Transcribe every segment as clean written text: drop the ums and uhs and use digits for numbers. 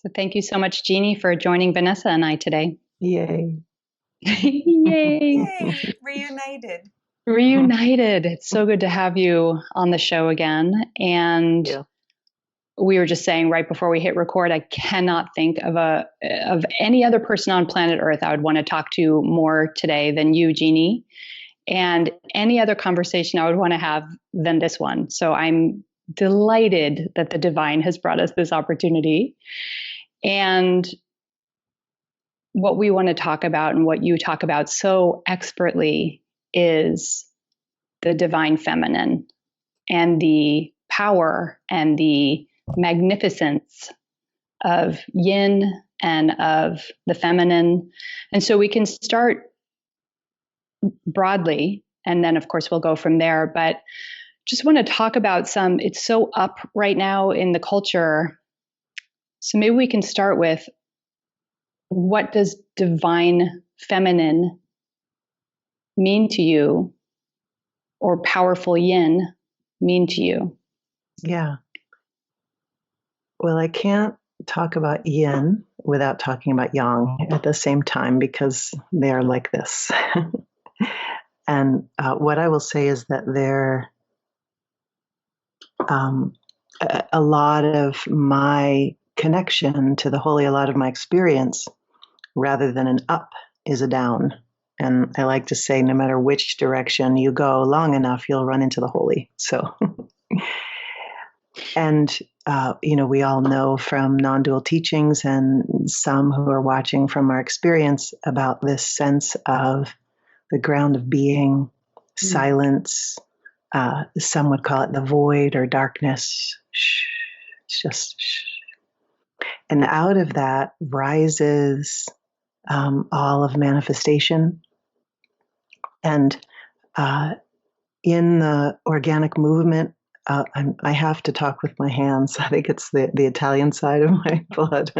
So thank you so much, Jeannie, for joining Vanessa and I today. Yay. Yay. Yay. Reunited. Reunited. It's so good to have you on the show again. And we were just saying right before we hit record, I cannot think of any other person on planet Earth I would want to talk to more today than you, Jeannie, and any other conversation I would want to have than this one. So I'm delighted that the divine has brought us this opportunity. And what we want to talk about and what you talk about so expertly is the divine feminine and the power and the magnificence of yin and of the feminine. And so we can start broadly, and then of course we'll go from there. But just want to talk about it's so up right now in the culture. So maybe we can start with, what does divine feminine mean to you, or powerful yin mean to you? Yeah. Well, I can't talk about yin without talking about yang at the same time, because they are like this. And what I will say is that they're a lot of my connection to the holy, a lot of my experience, rather than an up, is a down. And I like to say, no matter which direction you go long enough, you'll run into the holy. So, and, we all know from non-dual teachings, and some who are watching from our experience, about this sense of the ground of being, silence. Some would call it the void or darkness. Shh, it's just shh. And out of that rises all of manifestation. And in the organic movement, I have to talk with my hands. I think it's the Italian side of my blood.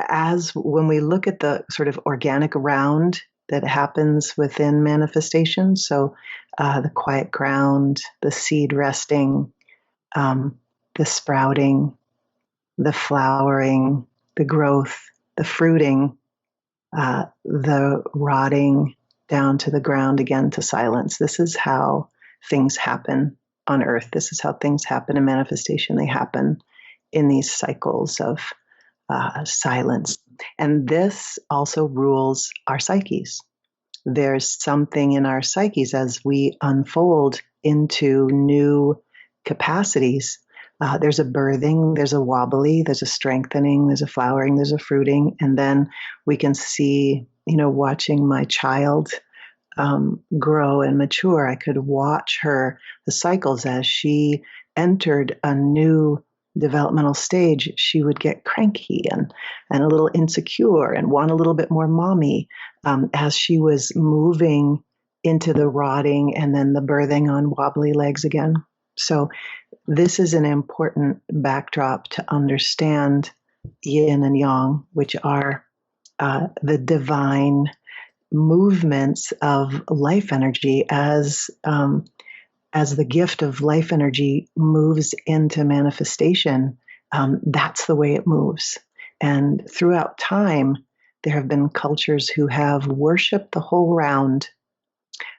As when we look at the sort of organic round that happens within manifestation, so the quiet ground, the seed resting, the sprouting, the flowering, the growth, the fruiting, the rotting down to the ground again to silence. This is how things happen on earth. This is how things happen in manifestation. They happen in these cycles of silence. And this also rules our psyches. There's something in our psyches as we unfold into new capacities. There's a birthing, there's a wobbly, there's a strengthening, there's a flowering, there's a fruiting. And then we can see, watching my child grow and mature, I could watch her, the cycles as she entered a new developmental stage. She would get cranky and a little insecure and want a little bit more mommy as she was moving into the rotting and then the birthing on wobbly legs again. So this is an important backdrop to understand yin and yang, which are the divine movements of life energy as the gift of life energy moves into manifestation. That's the way it moves. And throughout time, there have been cultures who have worshipped the whole round.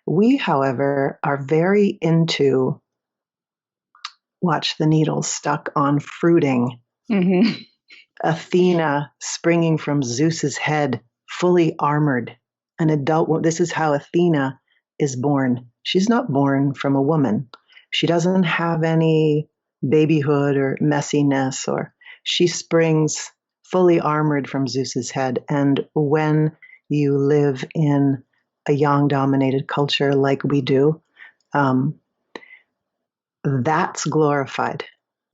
We, however, are very into watch the needle stuck on fruiting. Mm-hmm. Athena springing from Zeus's head, fully armored, an adult. This is how Athena is born. She's not born from a woman. She doesn't have any babyhood or messiness, or she springs fully armored from Zeus's head. And when you live in a yang-dominated culture like we do, that's glorified.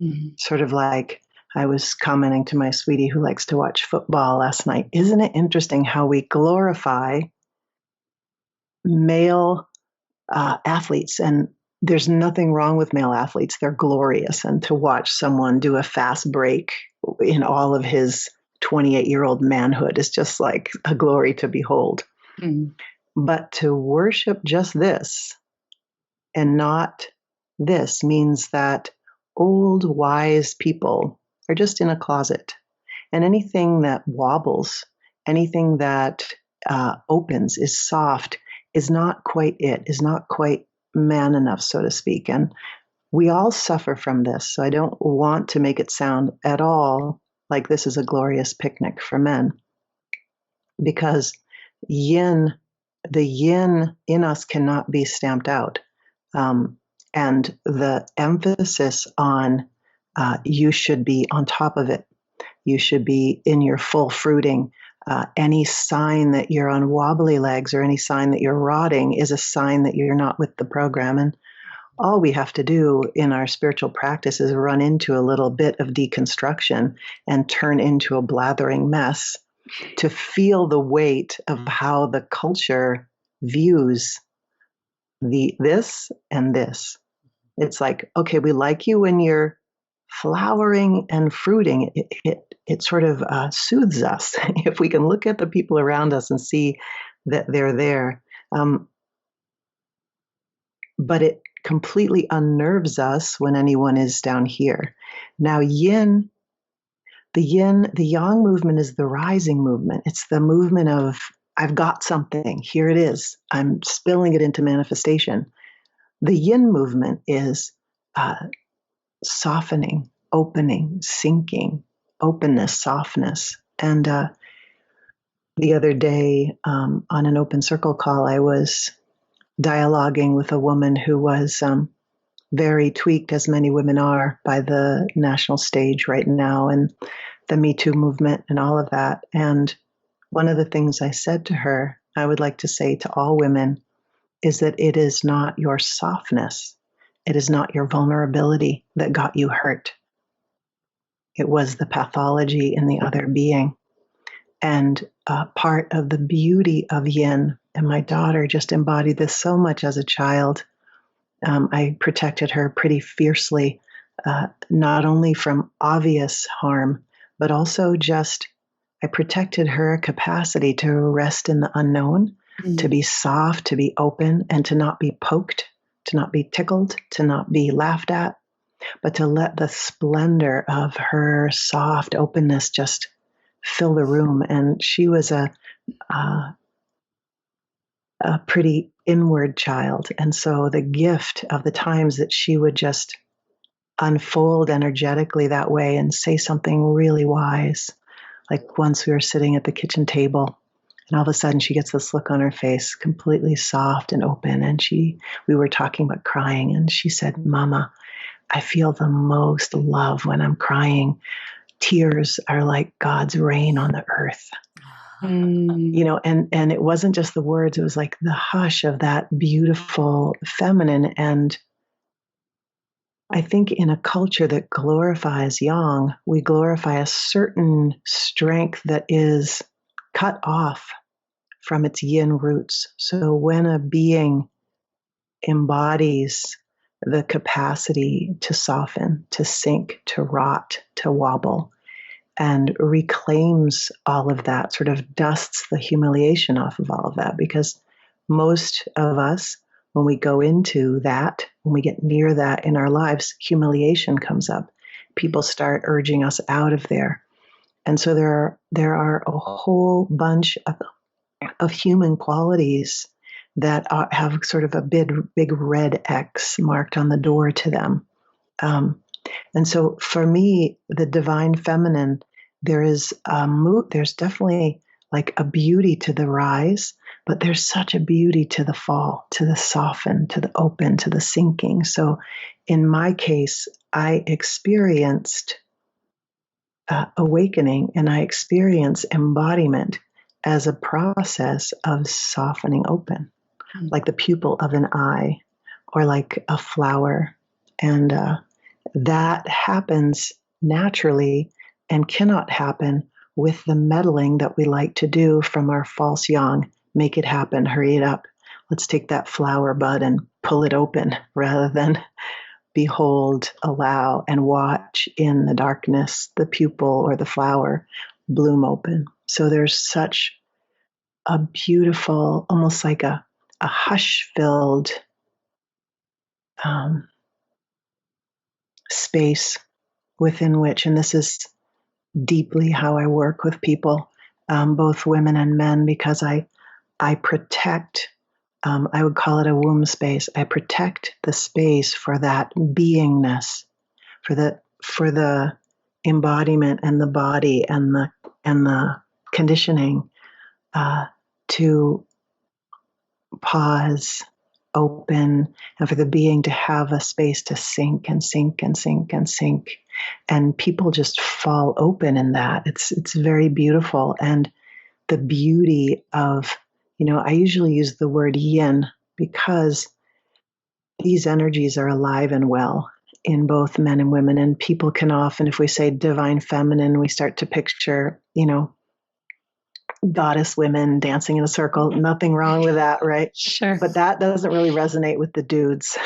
Mm-hmm. Sort of like I was commenting to my sweetie who likes to watch football last night. Isn't it interesting how we glorify male athletes? And there's nothing wrong with male athletes. They're glorious. And to watch someone do a fast break in all of his 28-year-old manhood is just like a glory to behold. Mm-hmm. But to worship just this and not this means that old, wise people are just in a closet. And anything that wobbles, anything that opens, is soft, is not quite it, is not quite man enough, so to speak. And we all suffer from this. So I don't want to make it sound at all like this is a glorious picnic for men, because yin, the yin in us cannot be stamped out. And the emphasis on you should be on top of it. You should be in your full fruiting. Any sign that you're on wobbly legs or any sign that you're rotting is a sign that you're not with the program. And all we have to do in our spiritual practice is run into a little bit of deconstruction and turn into a blathering mess to feel the weight of how the culture views this and this. It's like, okay, we like you when you're flowering and fruiting. It sort of soothes us if we can look at the people around us and see that they're there. But it completely unnerves us when anyone is down here. Now, yin, the yang movement is the rising movement. It's the movement of, I've got something, here it is, I'm spilling it into manifestation. The yin movement is softening, opening, sinking, openness, softness. And the other day on an open circle call, I was dialoguing with a woman who was very tweaked, as many women are, by the national stage right now and the Me Too movement and all of that. And one of the things I said to her, I would like to say to all women, is that it is not your softness, it is not your vulnerability that got you hurt. It was the pathology in the other being. And part of the beauty of yin, and my daughter just embodied this so much as a child. I protected her pretty fiercely, not only from obvious harm, but also just I protected her capacity to rest in the unknown, to be soft, to be open, and to not be poked, to not be tickled, to not be laughed at, but to let the splendor of her soft openness just fill the room. And she was a pretty inward child. And so the gift of the times that she would just unfold energetically that way and say something really wise. Like once we were sitting at the kitchen table and all of a sudden she gets this look on her face, completely soft and open. And we were talking about crying and she said, "Mama, I feel the most love when I'm crying. Tears are like God's rain on the earth." You know, and it wasn't just the words, it was like the hush of that beautiful feminine. And I think in a culture that glorifies yang, we glorify a certain strength that is cut off from its yin roots. So when a being embodies the capacity to soften, to sink, to rot, to wobble, and reclaims all of that, sort of dusts the humiliation off of all of that, because most of us, when we go into that, when we get near that in our lives, humiliation comes up. People start urging us out of there. And so there are a whole bunch of human qualities that have sort of a big red X marked on the door to them. And so for me, the divine feminine, there's definitely like a beauty to the rise, but there's such a beauty to the fall, to the soften, to the open, to the sinking. So in my case, I experienced awakening and I experienced embodiment as a process of softening open, like the pupil of an eye or like a flower. And that happens naturally and cannot happen with the meddling that we like to do from our false yang. Make it happen, hurry it up. Let's take that flower bud and pull it open rather than behold, allow, and watch in the darkness the pupil or the flower bloom open. So there's such a beautiful, almost like a hush-filled space within which, and this is deeply how I work with people, both women and men, because I protect, I would call it a womb space. I protect the space for that beingness, for the embodiment and the body and the conditioning to pause, open, and for the being to have a space to sink and sink and sink and sink. And people just fall open in that. It's very beautiful. And the beauty of, I usually use the word yin because these energies are alive and well in both men and women. And people can often, if we say divine feminine, we start to picture, goddess women dancing in a circle. Nothing wrong with that, right? Sure. But that doesn't really resonate with the dudes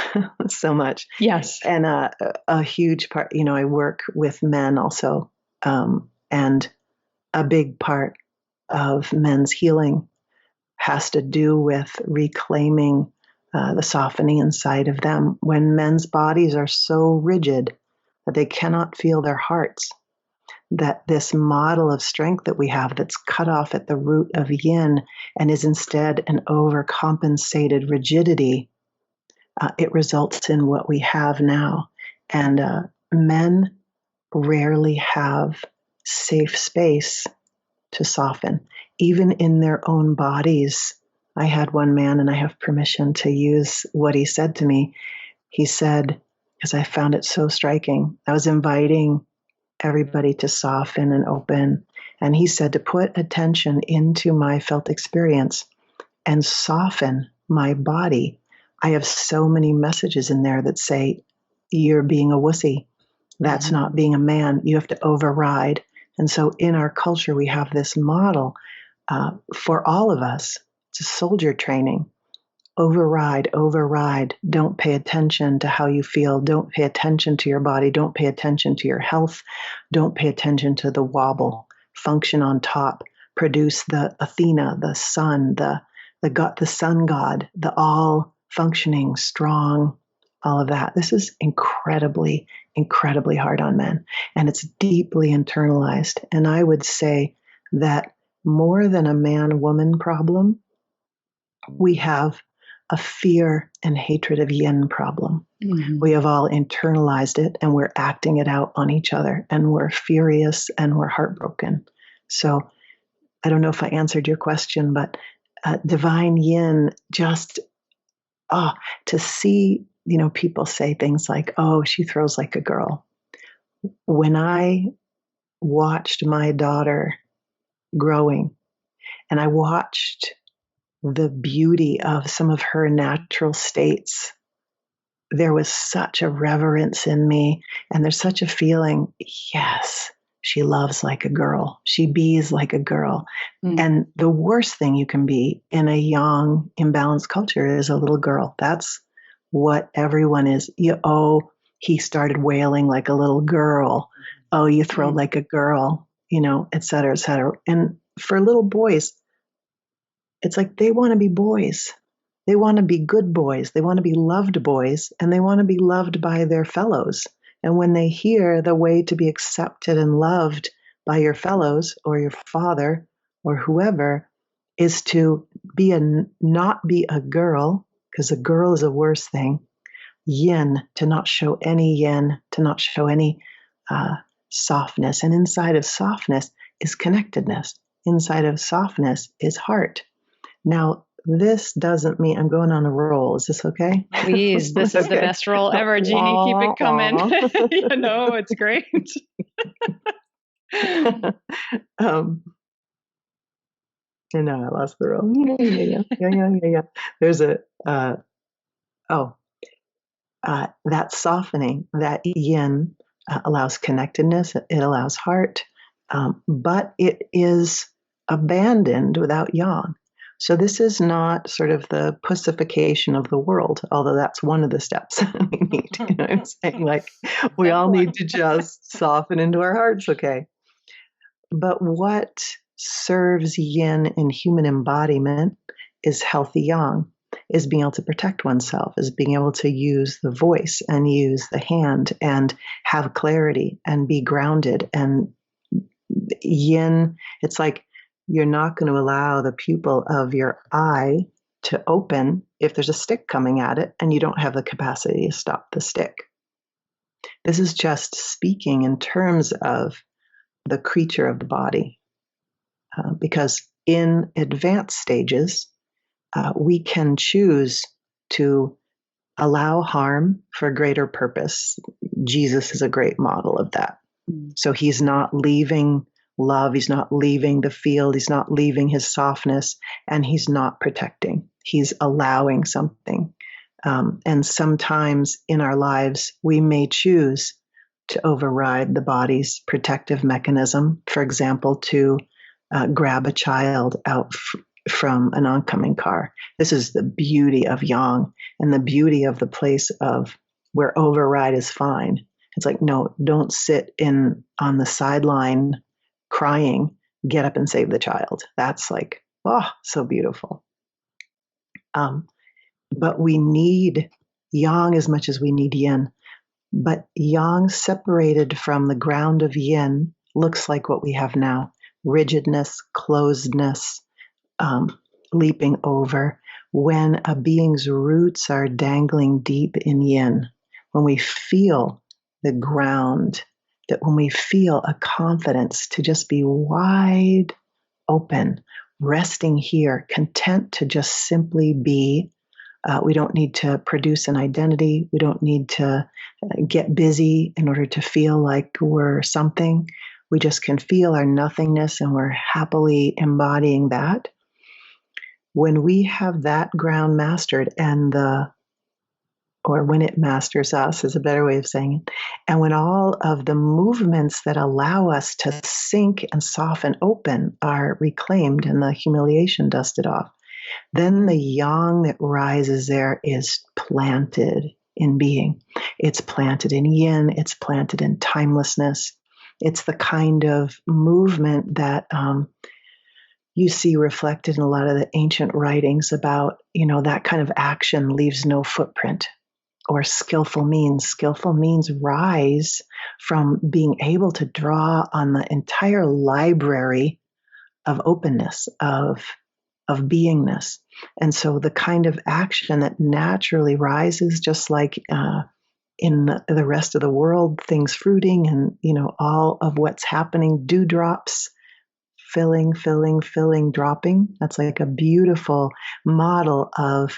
so much. Yes. And a huge part, I work with men also. And a big part of men's healing has to do with reclaiming the softening inside of them. When men's bodies are so rigid that they cannot feel their hearts, that this model of strength that we have that's cut off at the root of yin and is instead an overcompensated rigidity, it results in what we have now. And men rarely have safe space to soften, even in their own bodies. I had one man, and I have permission to use what he said to me. He said, because I found it so striking, I was inviting everybody to soften and open. And he said to put attention into my felt experience and soften my body. I have so many messages in there that say, you're being a wussy. That's not being a man. You have to override. And so in our culture, we have this model for all of us. It's a soldier training. Override, override. Don't pay attention to how you feel. Don't pay attention to your body. Don't pay attention to your health. Don't pay attention to the wobble. Function on top. Produce the Athena, the sun, the god, the sun god, the all functioning, strong, all of that. This is incredibly, incredibly hard on men. And it's deeply internalized. And I would say that more than a man-woman problem, we have a fear and hatred of yin problem. Mm-hmm. We have all internalized it and we're acting it out on each other and we're furious and we're heartbroken. So I don't know if I answered your question, but divine yin, just to see, people say things like, oh, she throws like a girl. When I watched my daughter growing and I watched the beauty of some of her natural states, there was such a reverence in me. And there's such a feeling, yes, she loves like a girl. She bees like a girl. Mm. And the worst thing you can be in a young, imbalanced culture is a little girl. That's what everyone is. He started wailing like a little girl. Oh, you throw like a girl, et cetera, et cetera. And for little boys, it's like they want to be boys. They want to be good boys. They want to be loved boys, and they want to be loved by their fellows. And when they hear the way to be accepted and loved by your fellows or your father or whoever is to not be a girl, because a girl is a worse thing, yin, to not show any yin, to not show any softness. And inside of softness is connectedness. Inside of softness is heart. Now, this doesn't mean I'm going on a roll. Is this okay? Please, this is the best roll ever, Jeannie. Keep it coming. It's great. And now I lost the roll. Yeah. There's that softening, that yin allows connectedness. It allows heart, but it is abandoned without yang. So this is not sort of the pussification of the world, although that's one of the steps we need. I'm saying, like, we all need to just soften into our hearts, okay? But what serves yin in human embodiment is healthy yang. is being able to protect oneself, is being able to use the voice and use the hand and have clarity and be grounded. And yin, it's like you're not going to allow the pupil of your eye to open if there's a stick coming at it and you don't have the capacity to stop the stick. This is just speaking in terms of the creature of the body, because in advanced stages, we can choose to allow harm for a greater purpose. Jesus is a great model of that. So he's not leaving love, he's not leaving the field, he's not leaving his softness, and he's not protecting. He's allowing something. And sometimes in our lives, we may choose to override the body's protective mechanism. For example, to grab a child out from an oncoming car. This is the beauty of yang and the beauty of the place of where override is fine. It's like, no, don't sit on the sideline crying, get up and save the child. That's like, oh, so beautiful. But we need yang as much as we need yin. But yang separated from the ground of yin looks like what we have now: rigidness, closedness, leaping over. When a being's roots are dangling deep in yin, when we feel the ground, that when we feel a confidence to just be wide open, resting here, content to just simply be. We don't need to produce an identity. We don't need to get busy in order to feel like we're something. We just can feel our nothingness, and we're happily embodying that. When we have that ground mastered, or when it masters us is a better way of saying it, and when all of the movements that allow us to sink and soften open are reclaimed and the humiliation dusted off, then the yang that rises there is planted in being. It's planted in yin. It's planted in timelessness. It's the kind of movement that you see reflected in a lot of the ancient writings about, that kind of action leaves no footprint. Or skillful means rise from being able to draw on the entire library of openness, of beingness. And so the kind of action that naturally rises, just like in the rest of the world, things fruiting and, all of what's happening, dewdrops, filling, dropping. That's like a beautiful model of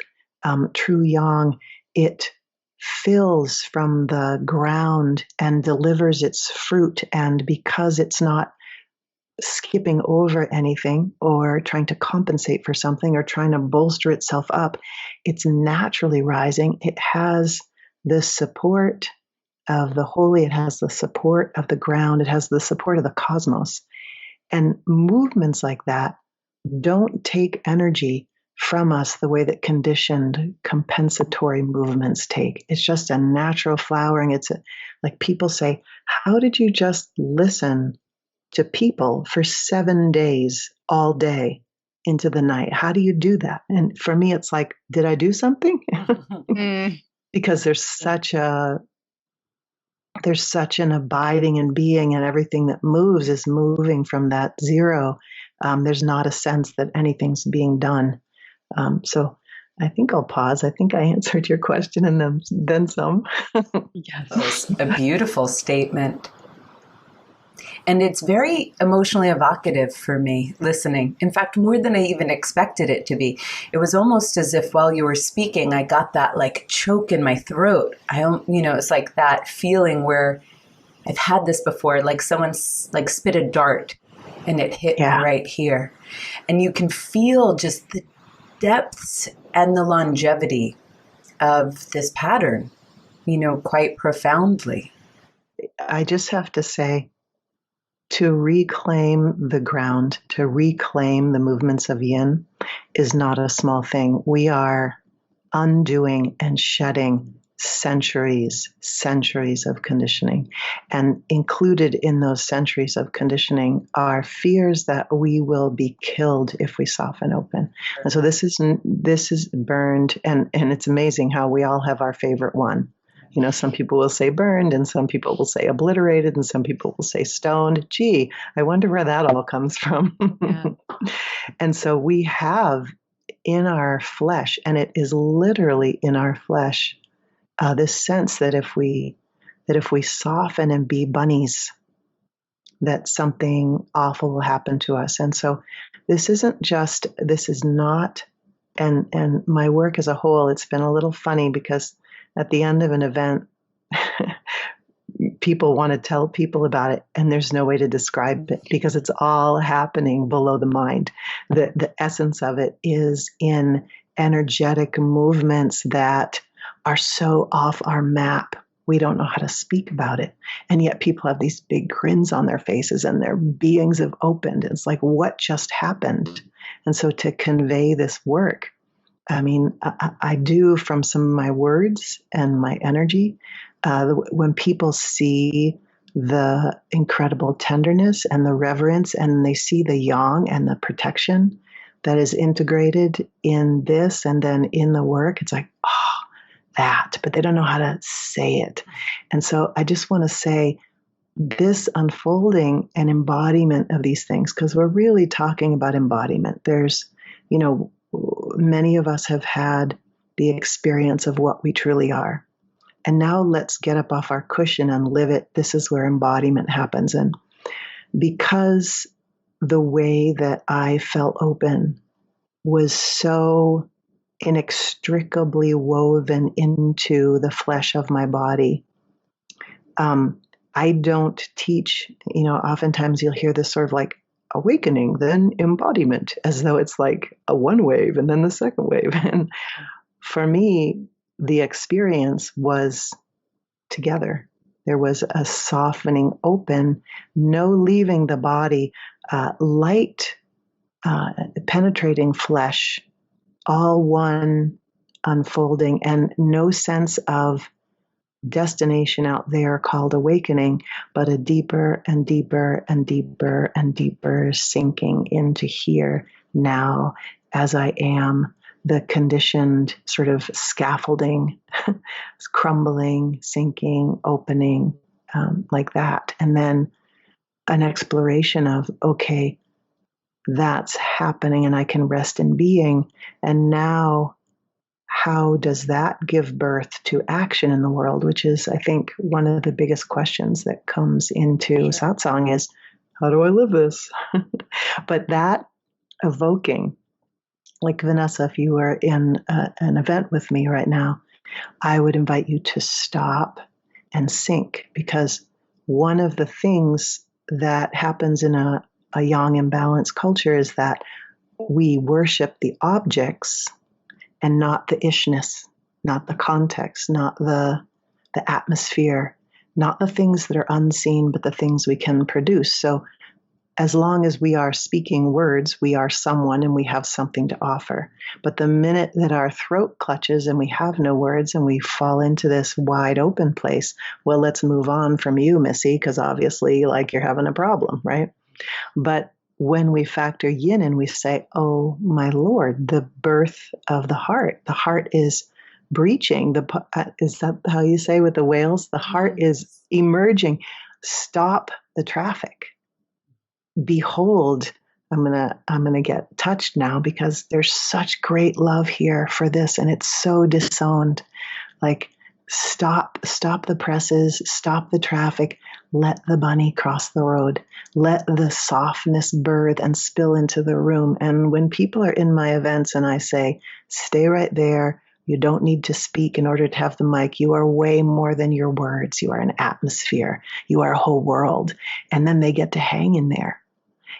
true yang. It fills from the ground and delivers its fruit. And because it's not skipping over anything or trying to compensate for something or trying to bolster itself up, it's naturally rising. It has the support of the holy. It has the support of the ground. It has the support of the cosmos. And movements like that don't take energy from us the way that conditioned compensatory movements take. It's just a natural flowering. Like people say, how did you just listen to people for 7 days, all day into the night? How do you do that? And for me, it's like, did I do something? Because there's such an abiding in being, and everything that moves is moving from that zero. There's not a sense that anything's being done. So I think I'll pause. I think I answered your question and then some. Yes. That was a beautiful statement. And it's very emotionally evocative for me listening. In fact, more than I even expected it to be. It was almost as if while you were speaking, I got that like choke in my throat. It's like that feeling where I've had this before, like someone's like spit a dart and it hit me right here. And you can feel just the depths and the longevity of this pattern, quite profoundly. I just have to say, to reclaim the ground, to reclaim the movements of yin is not a small thing. We are undoing and shedding centuries of conditioning. And included in those centuries of conditioning are fears that we will be killed if we soften open. And so this is burned, and it's amazing how we all have our favorite one. You know, some people will say burned, and some people will say obliterated, and some people will say stoned. Gee, I wonder where that all comes from. Yeah. And so we have in our flesh, and it is literally in our flesh, this sense that if we soften and be bunnies, that something awful will happen to us. And so this is not, and my work as a whole, it's been a little funny because at the end of an event, people want to tell people about it, and there's no way to describe it because it's all happening below the mind. The essence of it is in energetic movements that are so off our map, we don't know how to speak about it. And yet people have these big grins on their faces and their beings have opened. It's like, what just happened? And so to convey this work, I mean, I do from some of my words and my energy, when people see the incredible tenderness and the reverence, and they see the yang and the protection that is integrated in this and then in the work, it's like, oh, that, but they don't know how to say it. And so I just want to say this unfolding and embodiment of these things, because we're really talking about embodiment. There's, you know, many of us have had the experience of what we truly are. And now let's get up off our cushion and live it. This is where embodiment happens. And because the way that I felt open was so inextricably woven into the flesh of my body, I don't teach, you know, oftentimes you'll hear this sort of like awakening, then embodiment, as though it's like a one wave and then the second wave. And for me, the experience was together. There was a softening open, no leaving the body, light penetrating flesh, all one unfolding, and no sense of destination out there called awakening, but a deeper and deeper and deeper and deeper sinking into here now as I am, the conditioned sort of scaffolding, crumbling, sinking, opening, like that. And then an exploration of, okay, that's happening and I can rest in being. And now how does that give birth to action in the world? Which is, I think, one of the biggest questions that comes into satsang is, how do I live this? But that evoking, like Vanessa, if you were in an event with me right now, I would invite you to stop and sink, because one of the things that happens in a yang imbalance culture is that we worship the objects and not the ishness, not the context, not the atmosphere, not the things that are unseen, but the things we can produce. So as long as we are speaking words, we are someone and we have something to offer. But the minute that our throat clutches and we have no words and we fall into this wide open place, well, let's move on from you, Missy, because obviously, like, you're having a problem, right? But when we factor yin and we say, oh, my Lord, the birth of the heart is breaching. Is that how you say with the whales? The heart is emerging. Stop the traffic. Behold, I'm gonna get touched now because there's such great love here for this, and it's so disowned. Like, stop the presses, stop the traffic, let the bunny cross the road, let the softness birth and spill into the room. And when people are in my events and I say, stay right there, you don't need to speak in order to have the mic, you are way more than your words, you are an atmosphere, you are a whole world. And then they get to hang in there.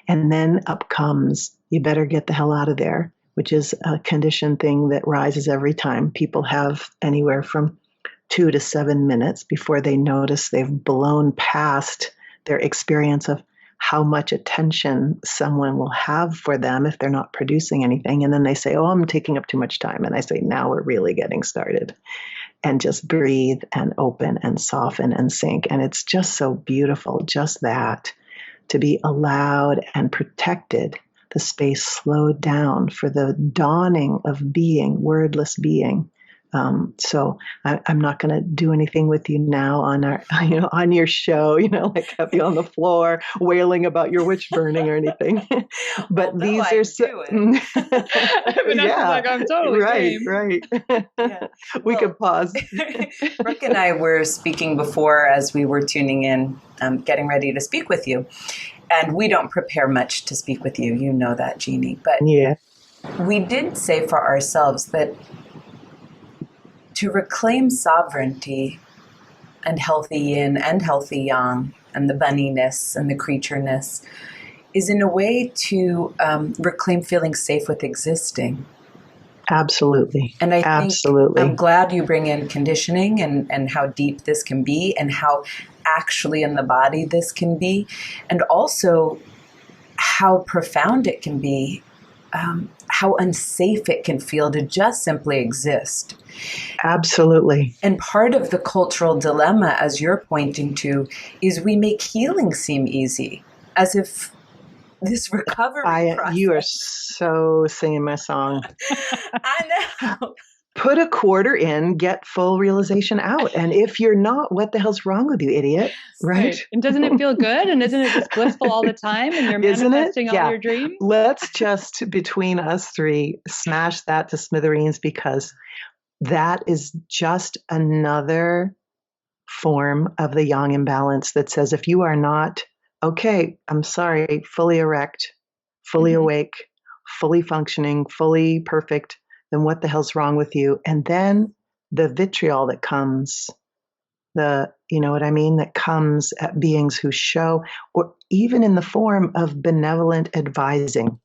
And then up comes, you better get the hell out of there, which is a conditioned thing that rises every time. People have anywhere from 2 to 7 minutes before they notice they've blown past their experience of how much attention someone will have for them if they're not producing anything. And then they say, oh, I'm taking up too much time. And I say, now we're really getting started. and just breathe and open and soften and sink. And it's just so beautiful, just that, to be allowed and protected, the space slowed down for the dawning of being, wordless being. So I'm not going to do anything with you now on our, on your show, like have you on the floor wailing about your witch burning or anything. But these are Vanessa's like, I'm totally game. Right. Yeah. We could pause. Brooke and I were speaking before as we were tuning in, getting ready to speak with you. And we don't prepare much to speak with you. You know that, Jeannie. But yeah, we did say for ourselves that to reclaim sovereignty and healthy yin and healthy yang and the bunniness and the creatureness is in a way to reclaim feeling safe with existing. Absolutely. And I think absolutely. I'm glad you bring in conditioning and how deep this can be and how actually in the body this can be, and also how profound it can be, how unsafe it can feel to just simply exist. Absolutely. And part of the cultural dilemma, as you're pointing to, is we make healing seem easy, as if this recovery process. You are so singing my song. I know. Put a quarter in, get full realization out. And if you're not, what the hell's wrong with you, idiot? Right? And doesn't it feel good? And isn't it just blissful all the time? And you're manifesting all your dreams? Let's just, between us three, smash that to smithereens, because that is just another form of the yang imbalance that says if you are not, okay, I'm sorry, fully erect, fully awake, fully functioning, fully perfect, then what the hell's wrong with you? And then the vitriol that comes, that comes at beings who show, or even in the form of benevolent advising.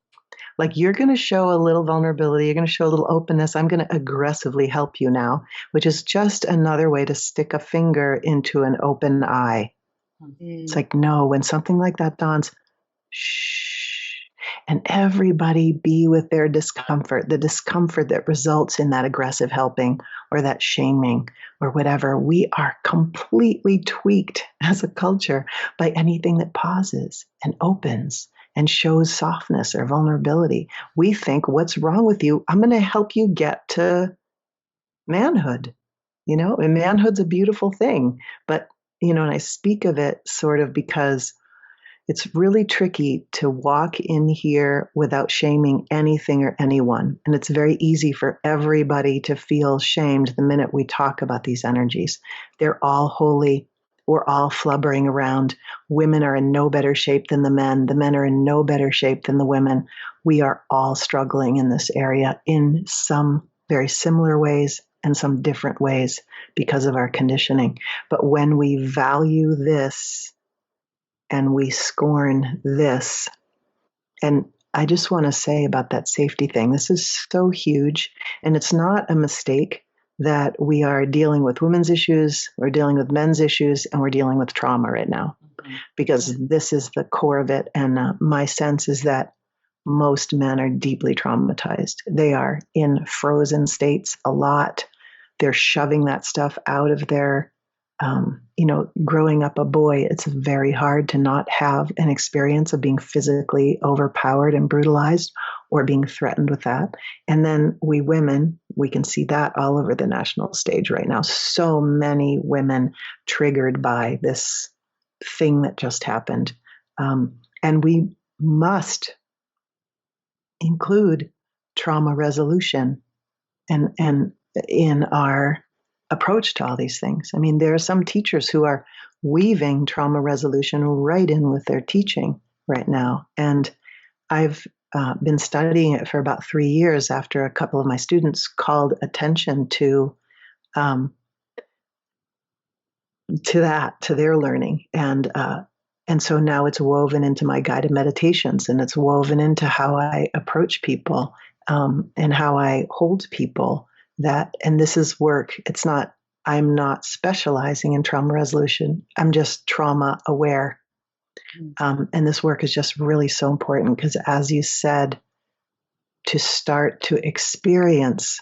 Like, you're going to show a little vulnerability, you're going to show a little openness, I'm going to aggressively help you now, which is just another way to stick a finger into an open eye. It's like, no, when something like that dawns, shh. And everybody be with their discomfort, the discomfort that results in that aggressive helping or that shaming or whatever. We are completely tweaked as a culture by anything that pauses and opens and shows softness or vulnerability. We think, what's wrong with you? I'm going to help you get to manhood. And manhood's a beautiful thing. But, and I speak of it sort of because it's really tricky to walk in here without shaming anything or anyone. And it's very easy for everybody to feel shamed the minute we talk about these energies. They're all holy. We're all flubbering around. Women are in no better shape than the men. The men are in no better shape than the women. We are all struggling in this area in some very similar ways and some different ways because of our conditioning. But when we value this and we scorn this, and I just want to say about that safety thing, this is so huge, and it's not a mistake that we are dealing with women's issues, we're dealing with men's issues, and we're dealing with trauma right now, because this is the core of it. And my sense is that most men are deeply traumatized. They are in frozen states a lot. They're shoving that stuff out of their, growing up a boy, it's very hard to not have an experience of being physically overpowered and brutalized or being threatened with that. And then we women, we can see that all over the national stage right now. So many women triggered by this thing that just happened. And we must include trauma resolution and in our approach to all these things. I mean, there are some teachers who are weaving trauma resolution right in with their teaching right now. And I've been studying it for about 3 years after a couple of my students called attention to their learning. And so now it's woven into my guided meditations, and it's woven into how I approach people and how I hold people. And this is work. I'm not specializing in trauma resolution. I'm just trauma aware. And this work is just really so important because, as you said, to start to experience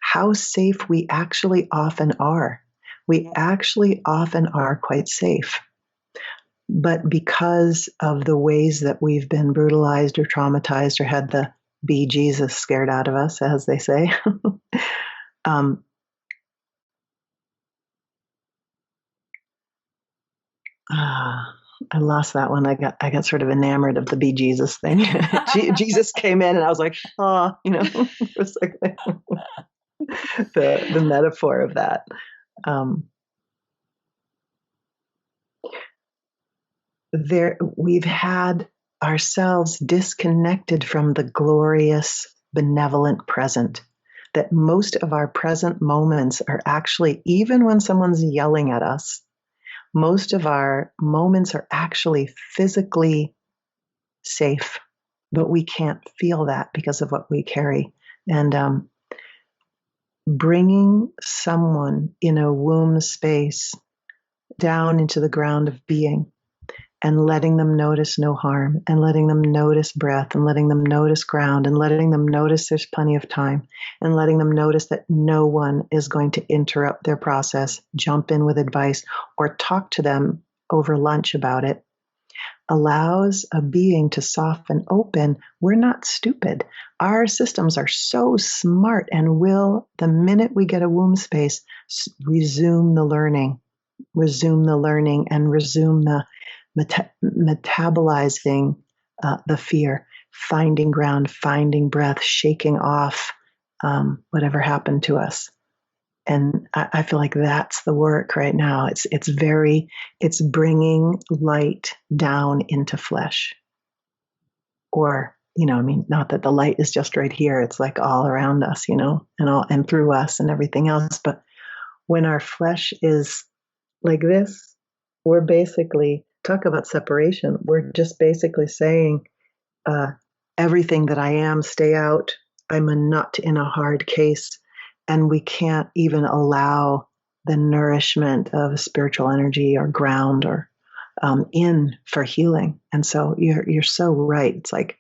how safe we actually often are. We actually often are quite safe. But because of the ways that we've been brutalized or traumatized or had the be Jesus scared out of us, as they say, I lost that one. I got sort of enamored of the be Jesus thing. Jesus came in and I was like, oh, it was like the metaphor of that. We've had ourselves disconnected from the glorious, benevolent present. That most of our present moments are actually, even when someone's yelling at us, most of our moments are actually physically safe, but we can't feel that because of what we carry. And bringing someone in a womb space down into the ground of being and letting them notice no harm and letting them notice breath and letting them notice ground and letting them notice there's plenty of time and letting them notice that no one is going to interrupt their process, jump in with advice, or talk to them over lunch about it, allows a being to soften open. We're not stupid. Our systems are so smart and will, the minute we get a womb space, resume the learning and resume the metabolizing the fear, finding ground, finding breath, shaking off whatever happened to us. And I feel like that's the work right now. It's bringing light down into flesh. Or, not that the light is just right here. It's like all around us, and through us and everything else. But when our flesh is like this, we're basically, talk about separation. We're just basically saying, everything that I am, stay out. I'm a nut in a hard case. And we can't even allow the nourishment of spiritual energy or ground or in for healing. And so you're so right. It's like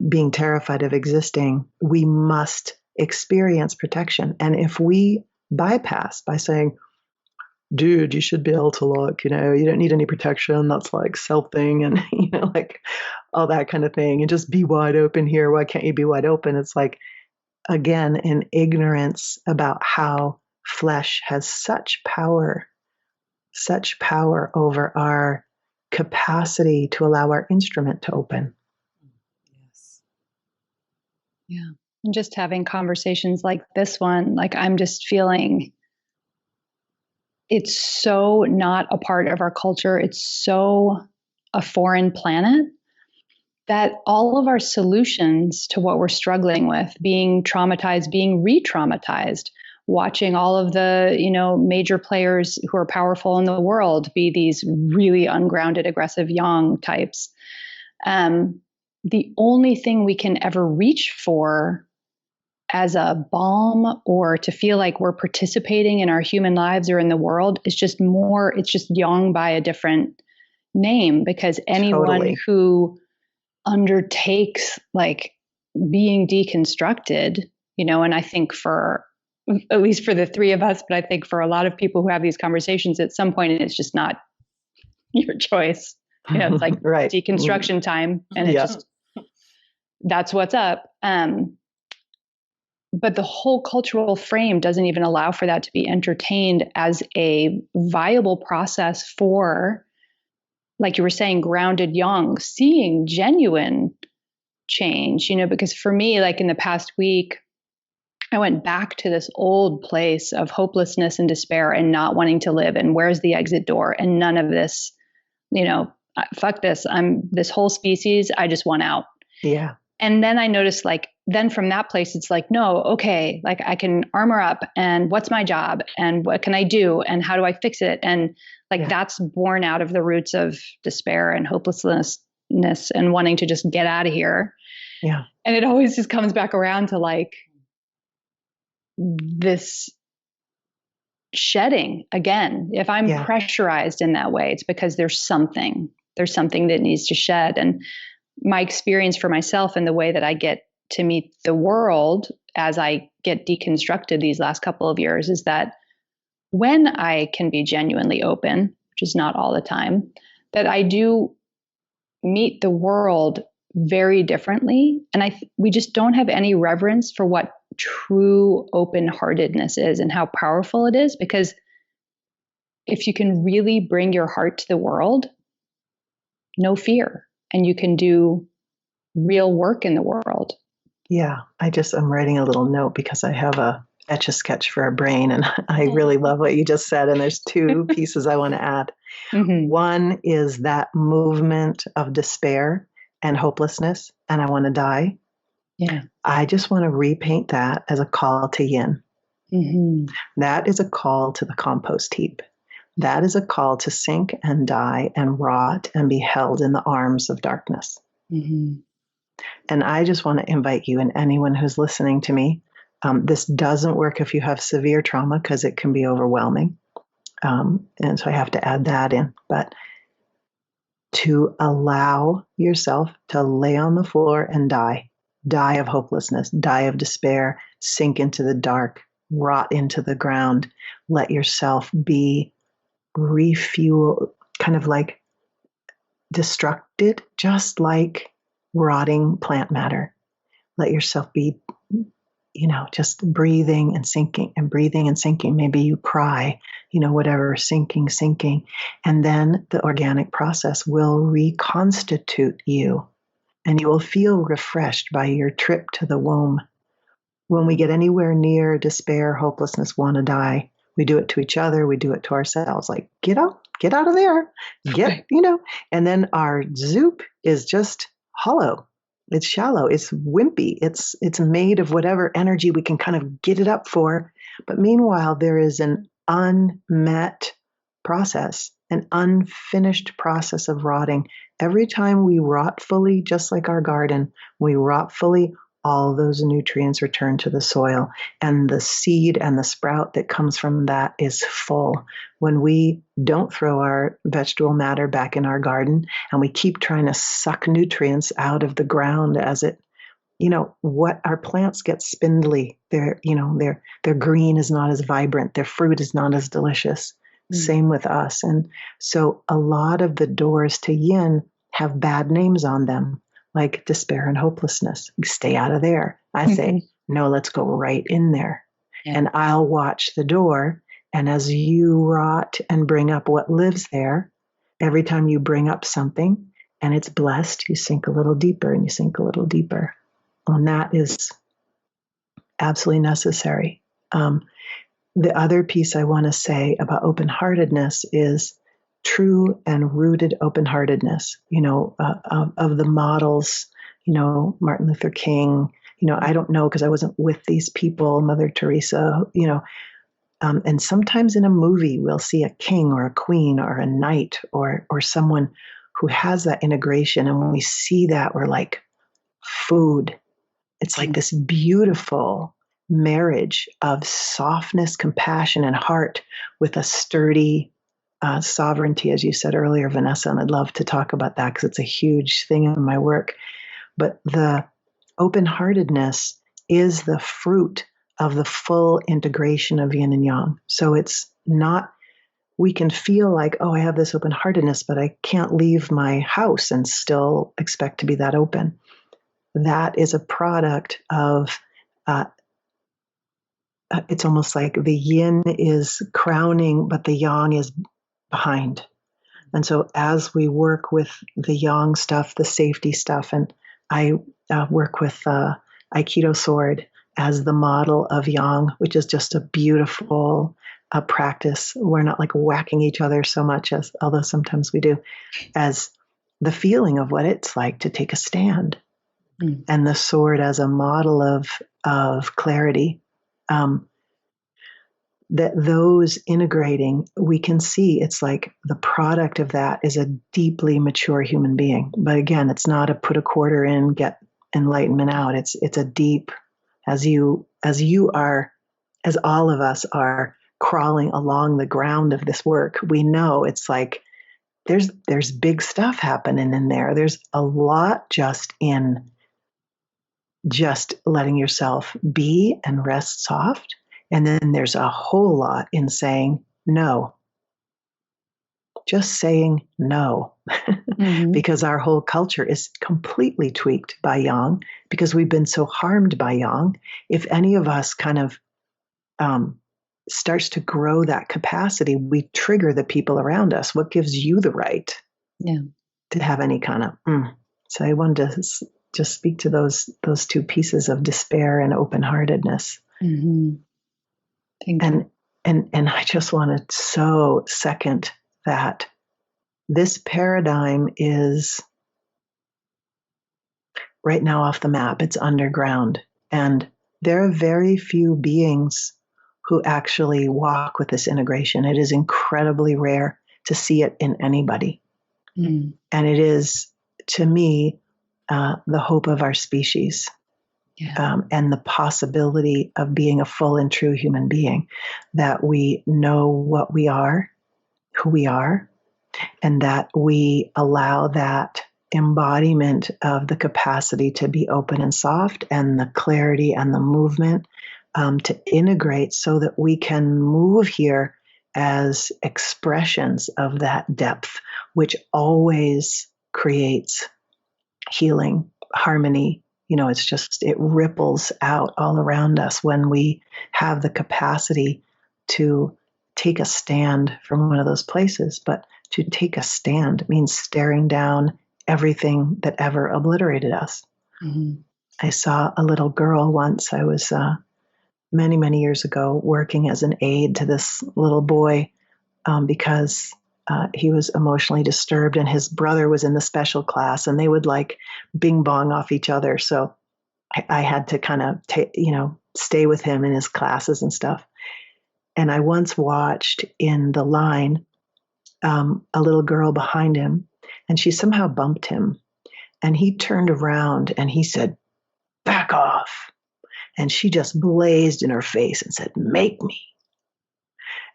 being terrified of existing. We must experience protection. And if we bypass by saying, dude, you should be able to look, you don't need any protection. That's like self-thing and, like all that kind of thing. And just be wide open here. Why can't you be wide open? It's like, again, in ignorance about how flesh has such power over our capacity to allow our instrument to open. Yes. Yeah. And just having conversations like this one, like I'm just feeling it's so not a part of our culture. It's so a foreign planet that all of our solutions to what we're struggling with, being traumatized, being re-traumatized, watching all of the, major players who are powerful in the world be these really ungrounded, aggressive yang types. The only thing we can ever reach for as a balm or to feel like we're participating in our human lives or in the world is just it's just yang by a different name, because anyone Totally. who undertakes like being deconstructed, and I think at least for the three of us, but I think for a lot of people who have these conversations at some point, it's just not your choice. It's like right. deconstruction time and that's what's up. But the whole cultural frame doesn't even allow for that to be entertained as a viable process for, like you were saying, grounded yang, seeing genuine change, because for me, like in the past week, I went back to this old place of hopelessness and despair and not wanting to live. And where's the exit door? And none of this, fuck this. I'm this whole species. I just want out. Yeah. And then I noticed then from that place, it's like, no, okay, like I can armor up and what's my job and what can I do and how do I fix it? And that's born out of the roots of despair and hopelessness and wanting to just get out of here. Yeah. And it always just comes back around to like this shedding again. If I'm pressurized in that way, it's because there's something that needs to shed. And my experience for myself and the way that I get to meet the world as I get deconstructed these last couple of years is that when I can be genuinely open, which is not all the time, that I do meet the world very differently. And we just don't have any reverence for what true open-heartedness is and how powerful it is. Because if you can really bring your heart to the world, no fear, and you can do real work in the world. Yeah, I'm writing a little note because I have a Etch-a-Sketch for a brain, and I really love what you just said. And there's two pieces I want to add. Mm-hmm. One is that movement of despair and hopelessness, and I want to die. Yeah. I just want to repaint that as a call to yin. Mm-hmm. That is a call to the compost heap. That is a call to sink and die and rot and be held in the arms of darkness. Mm-hmm. And I just want to invite you and anyone who's listening to me. This doesn't work if you have severe trauma because it can be overwhelming. And so I have to add that in. But to allow yourself to lay on the floor and die of hopelessness, die of despair, sink into the dark, rot into the ground, let yourself be refuel, kind of like destructed, just like rotting plant matter. Let yourself be, just breathing and sinking and breathing and sinking. Maybe you cry, whatever, sinking. And then the organic process will reconstitute you and you will feel refreshed by your trip to the womb. When we get anywhere near despair, hopelessness, want to die, we do it to each other. We do it to ourselves. Like, get out of there, and then our zoop is just hollow. It's shallow. It's wimpy. It's made of whatever energy we can kind of get it up for. But meanwhile, there is an unmet process, an unfinished process of rotting. Every time we rot fully, just like our garden, we rot fully, all those nutrients return to the soil, and the seed and the sprout that comes from that is full. When we don't throw our vegetable matter back in our garden and we keep trying to suck nutrients out of the ground as it, what our plants get spindly. Their green is not as vibrant. Their fruit is not as delicious. Same with us. And so a lot of the doors to yin have bad names on them, like despair and hopelessness. Stay out of there. I say, no, let's go right in there. Yeah. And I'll watch the door. And as you rot and bring up what lives there, every time you bring up something and it's blessed, you sink a little deeper and you sink a little deeper. And that is absolutely necessary. The other piece I want to say about open-heartedness is true and rooted open-heartedness, of the models, Martin Luther King, I don't know because I wasn't with these people, Mother Teresa, and sometimes in a movie, we'll see a king or a queen or a knight or someone who has that integration. And when we see that, we're like, food. It's like this beautiful marriage of softness, compassion, and heart with a sturdy sovereignty, as you said earlier, Vanessa, and I'd love to talk about that because it's a huge thing in my work. But the open-heartedness is the fruit of the full integration of yin and yang. So it's not, we can feel like, oh, I have this open-heartedness, but I can't leave my house and still expect to be that open. That is a product of, it's almost like the yin is crowning, but the yang is behind. And so as we work with the yang stuff, the safety stuff, and I work with Aikido sword as the model of yang, which is just a beautiful practice. We're not like whacking each other so much, as although sometimes we do, as the feeling of what it's like to take a stand. And the sword as a model of clarity. That those integrating, we can see it's like the product of that is a deeply mature human being. But again, it's not a put a quarter in, get enlightenment out. It's a deep, as all of us are crawling along the ground of this work, we know it's like there's big stuff happening in there. There's a lot just in just letting yourself be and rest soft. And then there's a whole lot in saying no. Just saying no. Because our whole culture is completely tweaked by yang, because we've been so harmed by yang. If any of us kind of starts to grow that capacity, we trigger the people around us. What gives you the right to have any kind of So I wanted to just speak to those two pieces of despair and open-heartedness. And I just want to so second that this paradigm is right now off the map. It's underground. And there are very few beings who actually walk with this integration. It is incredibly rare to see it in anybody. And it is, to me, the hope of our species. And the possibility of being a full and true human being, that we know what we are, who we are, and that we allow that embodiment of the capacity to be open and soft, and the clarity and the movement to integrate, so that we can move here as expressions of that depth, which always creates healing, harmony. It ripples out all around us when we have the capacity to take a stand from one of those places. But to take a stand means staring down everything that ever obliterated us. I saw a little girl once. I was many, many years ago working as an aide to this little boy because he was emotionally disturbed, and his brother was in the special class, and they would like bing bong off each other. So I had to kind of, stay with him in his classes and stuff. And I once watched in the line a little girl behind him, and she somehow bumped him. And he turned around and he said, "Back off." And she just blazed in her face and said, "Make me."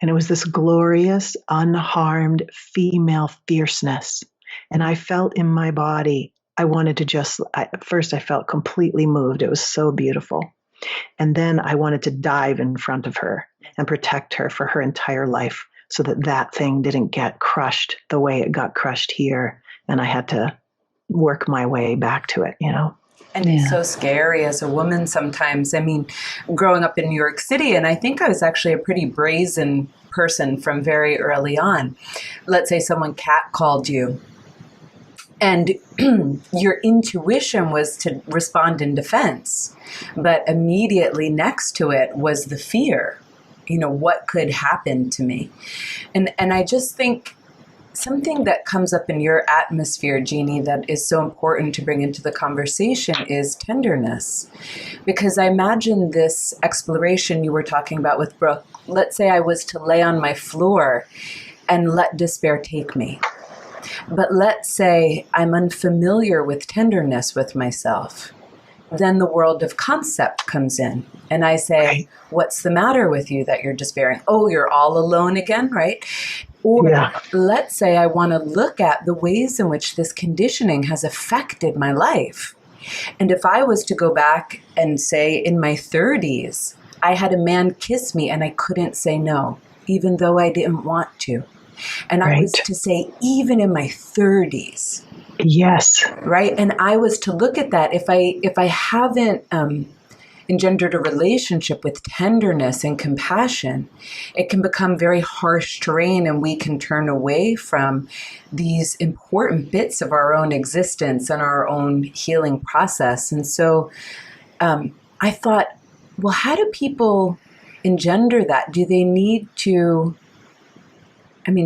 And it was this glorious, unharmed female fierceness. And I felt in my body, I wanted to at first I felt completely moved. It was so beautiful. And then I wanted to dive in front of her and protect her for her entire life, so that thing didn't get crushed the way it got crushed here. And I had to work my way back to it, And it's so scary as a woman sometimes. I mean, growing up in New York City, and I think I was actually a pretty brazen person from very early on. Let's say someone catcalled you, and your intuition was to respond in defense, but immediately next to it was the fear. What could happen to me? And I just think something that comes up in your atmosphere, Jeannie, that is so important to bring into the conversation is tenderness. Because I imagine this exploration you were talking about with Brooke, let's say I was to lay on my floor and let despair take me. But let's say I'm unfamiliar with tenderness with myself. Then the world of concept comes in. And I say, What's the matter with you that you're despairing? Oh, you're all alone again, right? Or let's say I want to look at the ways in which this conditioning has affected my life. And if I was to go back and say in my 30s, I had a man kiss me and I couldn't say no, even though I didn't want to. And I was to say, even in my 30s. Yes. Right. And I was to look at that. If I haven't engendered a relationship with tenderness and compassion, it can become very harsh terrain, and we can turn away from these important bits of our own existence and our own healing process. And so I thought, well, how do people engender that? Do they need to,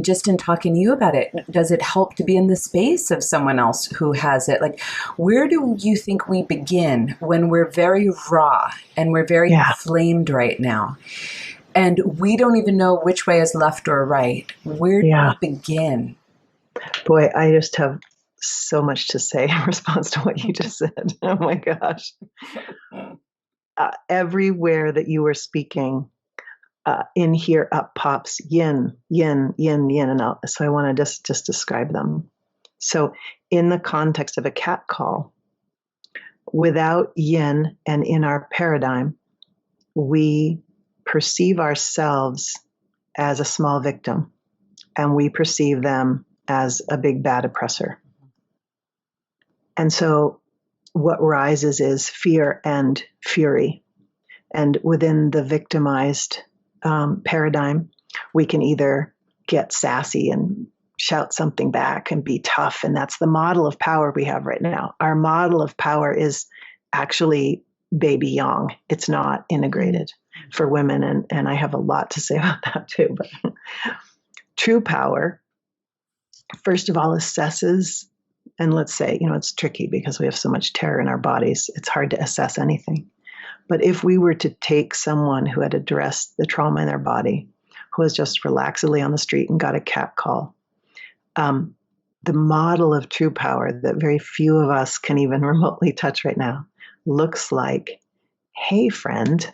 just in talking to you about it, does it help to be in the space of someone else who has it? Like, where do you think we begin when we're very raw and we're very inflamed right now? And we don't even know which way is left or right. Where do we begin? Boy, I just have so much to say in response to what you just said. Oh my gosh. Everywhere that you were speaking, in here up pops yin, yin, yin, yin, and out. So I want to just describe them. So in the context of a cat call, without yin and in our paradigm, we perceive ourselves as a small victim, and we perceive them as a big bad oppressor. And so what rises is fear and fury. And within the victimized paradigm, we can either get sassy and shout something back and be tough. And that's the model of power we have right now. Our model of power is actually baby yang. It's not integrated for women. And I have a lot to say about that too. But true power, first of all, assesses, and let's say, it's tricky because we have so much terror in our bodies. It's hard to assess anything. But if we were to take someone who had addressed the trauma in their body, who was just relaxedly on the street and got a cat call, the model of true power that very few of us can even remotely touch right now looks like, hey, friend,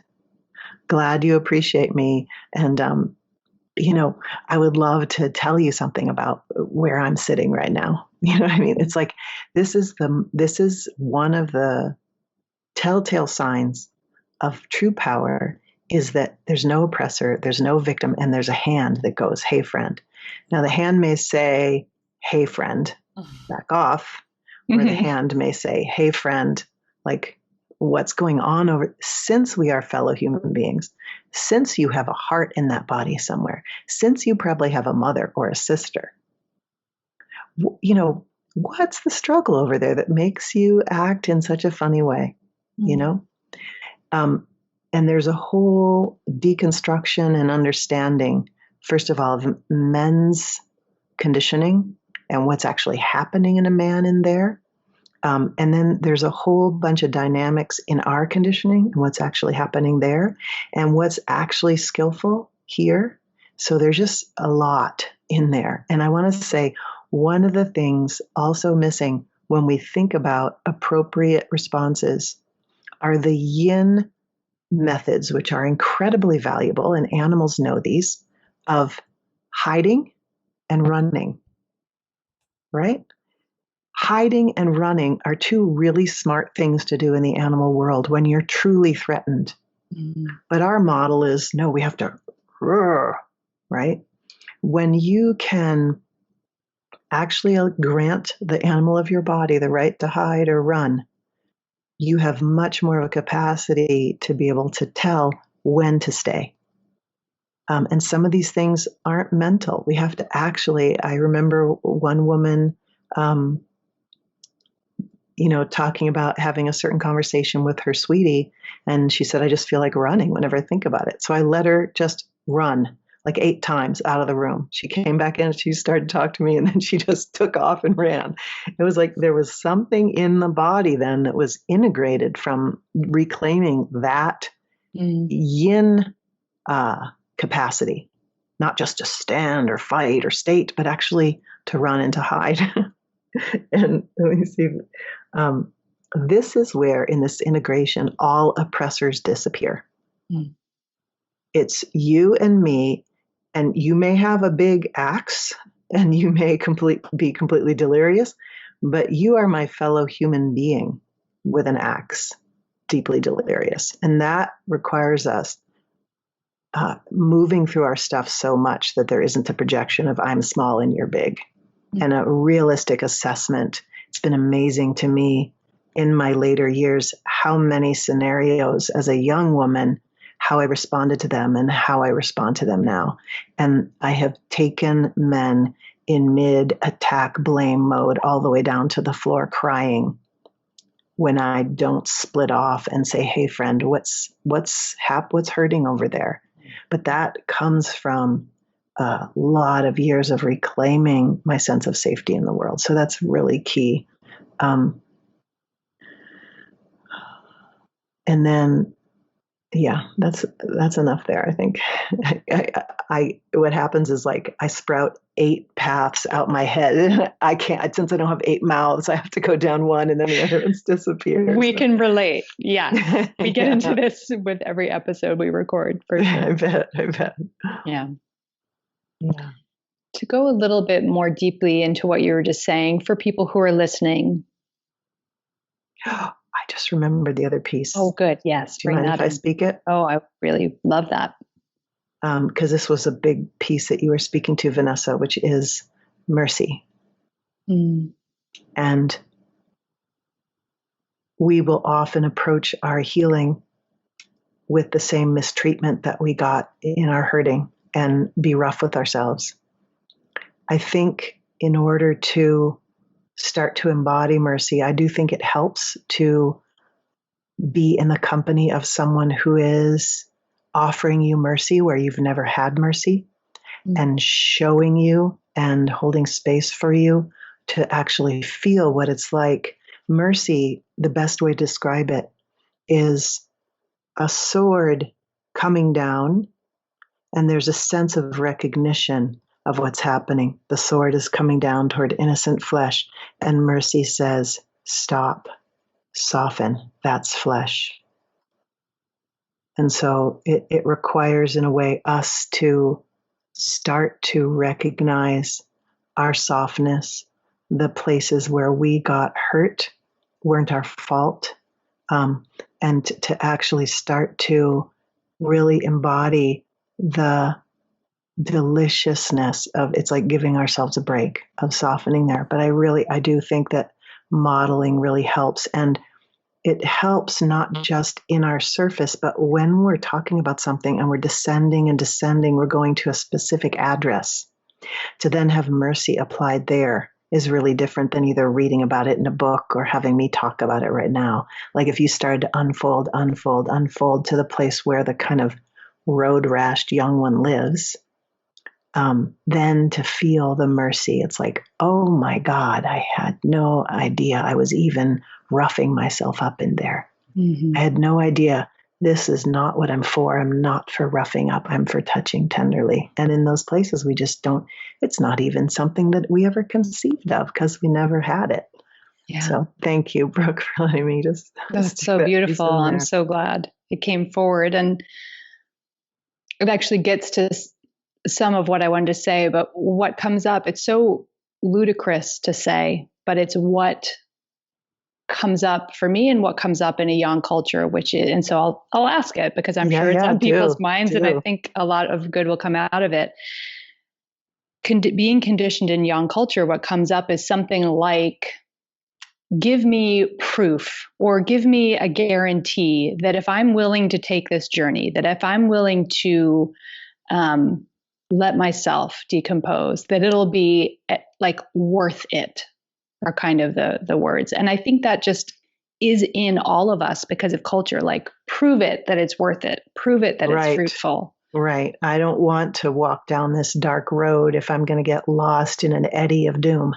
glad you appreciate me. And, I would love to tell you something about where I'm sitting right now. You know what I mean? It's like, this is one of the telltale signs of true power, is that there's no oppressor, there's no victim, and there's a hand that goes, hey, friend. Now, the hand may say, hey, friend, back off, or the hand may say, hey, friend, like, what's going on since we are fellow human beings, since you have a heart in that body somewhere, since you probably have a mother or a sister, what's the struggle over there that makes you act in such a funny way, and there's a whole deconstruction and understanding, first of all, of men's conditioning and what's actually happening in a man in there. And then there's a whole bunch of dynamics in our conditioning and what's actually happening there and what's actually skillful here. So there's just a lot in there. And I want to say one of the things also missing when we think about appropriate responses are the yin methods, which are incredibly valuable, and animals know these, of hiding and running, right? Hiding and running are two really smart things to do in the animal world when you're truly threatened. But our model is, no, we have to roar, right? When you can actually grant the animal of your body the right to hide or run, you have much more of a capacity to be able to tell when to stay. And some of these things aren't mental. We have to actually, I remember one woman, talking about having a certain conversation with her sweetie. And she said, I just feel like running whenever I think about it. So I let her just run like 8 times out of the room. She came back in and she started to talk to me, and then she just took off and ran. It was like there was something in the body then that was integrated from reclaiming that yin capacity, not just to stand or fight or state, but actually to run and to hide. And let me see. This is where, in this integration, all oppressors disappear. It's you and me, and you may have a big axe, and you may be completely delirious, but you are my fellow human being with an axe, deeply delirious. And that requires us moving through our stuff so much that there isn't a projection of I'm small and you're big, and a realistic assessment. It's been amazing to me in my later years how many scenarios as a young woman, how I responded to them and how I respond to them now. And I have taken men in mid-attack blame mode all the way down to the floor crying when I don't split off and say, hey, friend, what's hurting over there? But that comes from a lot of years of reclaiming my sense of safety in the world. So that's really key. And then, yeah, that's enough there. I think what happens is like I sprout 8 paths out my head. I can't, since I don't have 8 mouths, I have to go down one and then the other one's disappear. We can relate. Yeah. We get into this with every episode we record, for sure. I bet. Yeah. Yeah. To go a little bit more deeply into what you were just saying for people who are listening. I just remembered the other piece. Oh, good. Yes. Do you mind if I speak it? Oh, I really love that. Because this was a big piece that you were speaking to, Vanessa, which is mercy. Mm. And we will often approach our healing with the same mistreatment that we got in our hurting and be rough with ourselves. I think in order to start to embody mercy, I do think it helps to be in the company of someone who is offering you mercy where you've never had mercy, and showing you and holding space for you to actually feel what it's like. Mercy, the best way to describe it, is a sword coming down, and there's a sense of recognition of what's happening. The sword is coming down toward innocent flesh, and mercy says, stop, soften, that's flesh. And so it requires, in a way, us to start to recognize our softness, the places where we got hurt weren't our fault, and to actually start to really embody the deliciousness of, it's like giving ourselves a break, of softening there. But I do think that modeling really helps. And it helps not just in our surface, but when we're talking about something and we're descending and descending, we're going to a specific address. To then have mercy applied there is really different than either reading about it in a book or having me talk about it right now. Like if you started to unfold to the place where the kind of road rashed young one lives, then to feel the mercy, it's like, oh my God, I had no idea I was even roughing myself up in there. I had no idea. This is not what I'm for. I'm not for roughing up. I'm for touching tenderly. And in those places, we just don't, it's not even something that we ever conceived of because we never had it. Yeah. So thank you, Brooke, for letting me just. That's so beautiful. I'm so glad it came forward. And it actually gets to some of what I wanted to say, but what comes up, it's so ludicrous to say, but it's what comes up for me and what comes up in a young culture, which is, and so I'll ask it because I'm sure it's on people's minds and I think a lot of good will come out of it. Being conditioned in young culture, what comes up is something like, give me proof or give me a guarantee that if I'm willing to take this journey, that if I'm willing to let myself decompose, that it'll be like worth it, are kind of the words. And I think that just is in all of us because of culture, like prove it that it's worth it, prove it that it's fruitful. Right. I don't want to walk down this dark road if I'm going to get lost in an eddy of doom.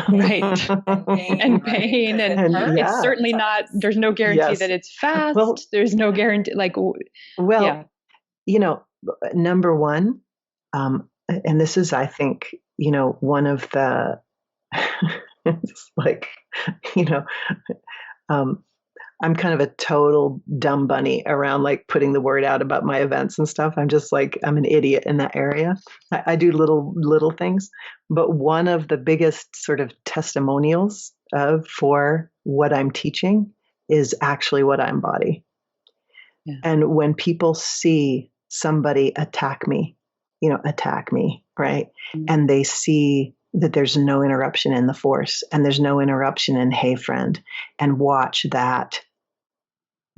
Right. and pain. And it's certainly not, there's no guarantee that it's fast. Well, there's no guarantee, like, you know, number one, and this is, I think, you know, one of the, it's like, you know, I'm kind of a total dumb bunny around like putting the word out about my events and stuff. I'm just like, I'm an idiot in that area. I do little things, but one of the biggest sort of testimonials for what I'm teaching is actually what I embody. Yeah. And when people see somebody attack me, right? Mm-hmm. And they see that there's no interruption in the force and there's no interruption in hey friend, and watch that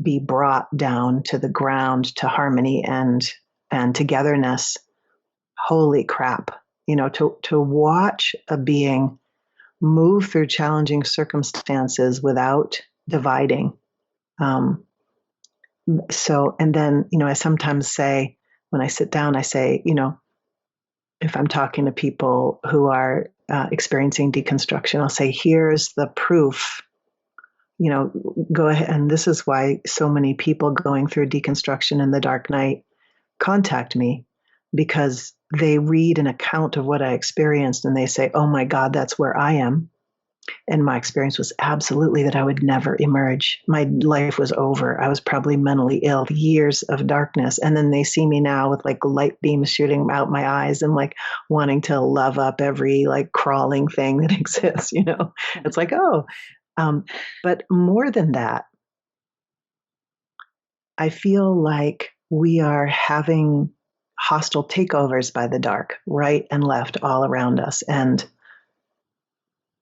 be brought down to the ground to harmony and togetherness. Holy crap. You know, to watch a being move through challenging circumstances without dividing. So, and then, you know, I sometimes say, when I sit down, I say, you know, if I'm talking to people who are experiencing deconstruction, I'll say, here's the proof, you know, go ahead. And this is why so many people going through deconstruction in the dark night contact me, because they read an account of what I experienced and they say, oh my God, that's where I am. And my experience was absolutely that I would never emerge. My life was over. I was probably mentally ill, years of darkness. And then they see me now with like light beams shooting out my eyes and like wanting to love up every like crawling thing that exists, you know. It's like, oh, but more than that, I feel like we are having hostile takeovers by the dark, right and left, all around us. And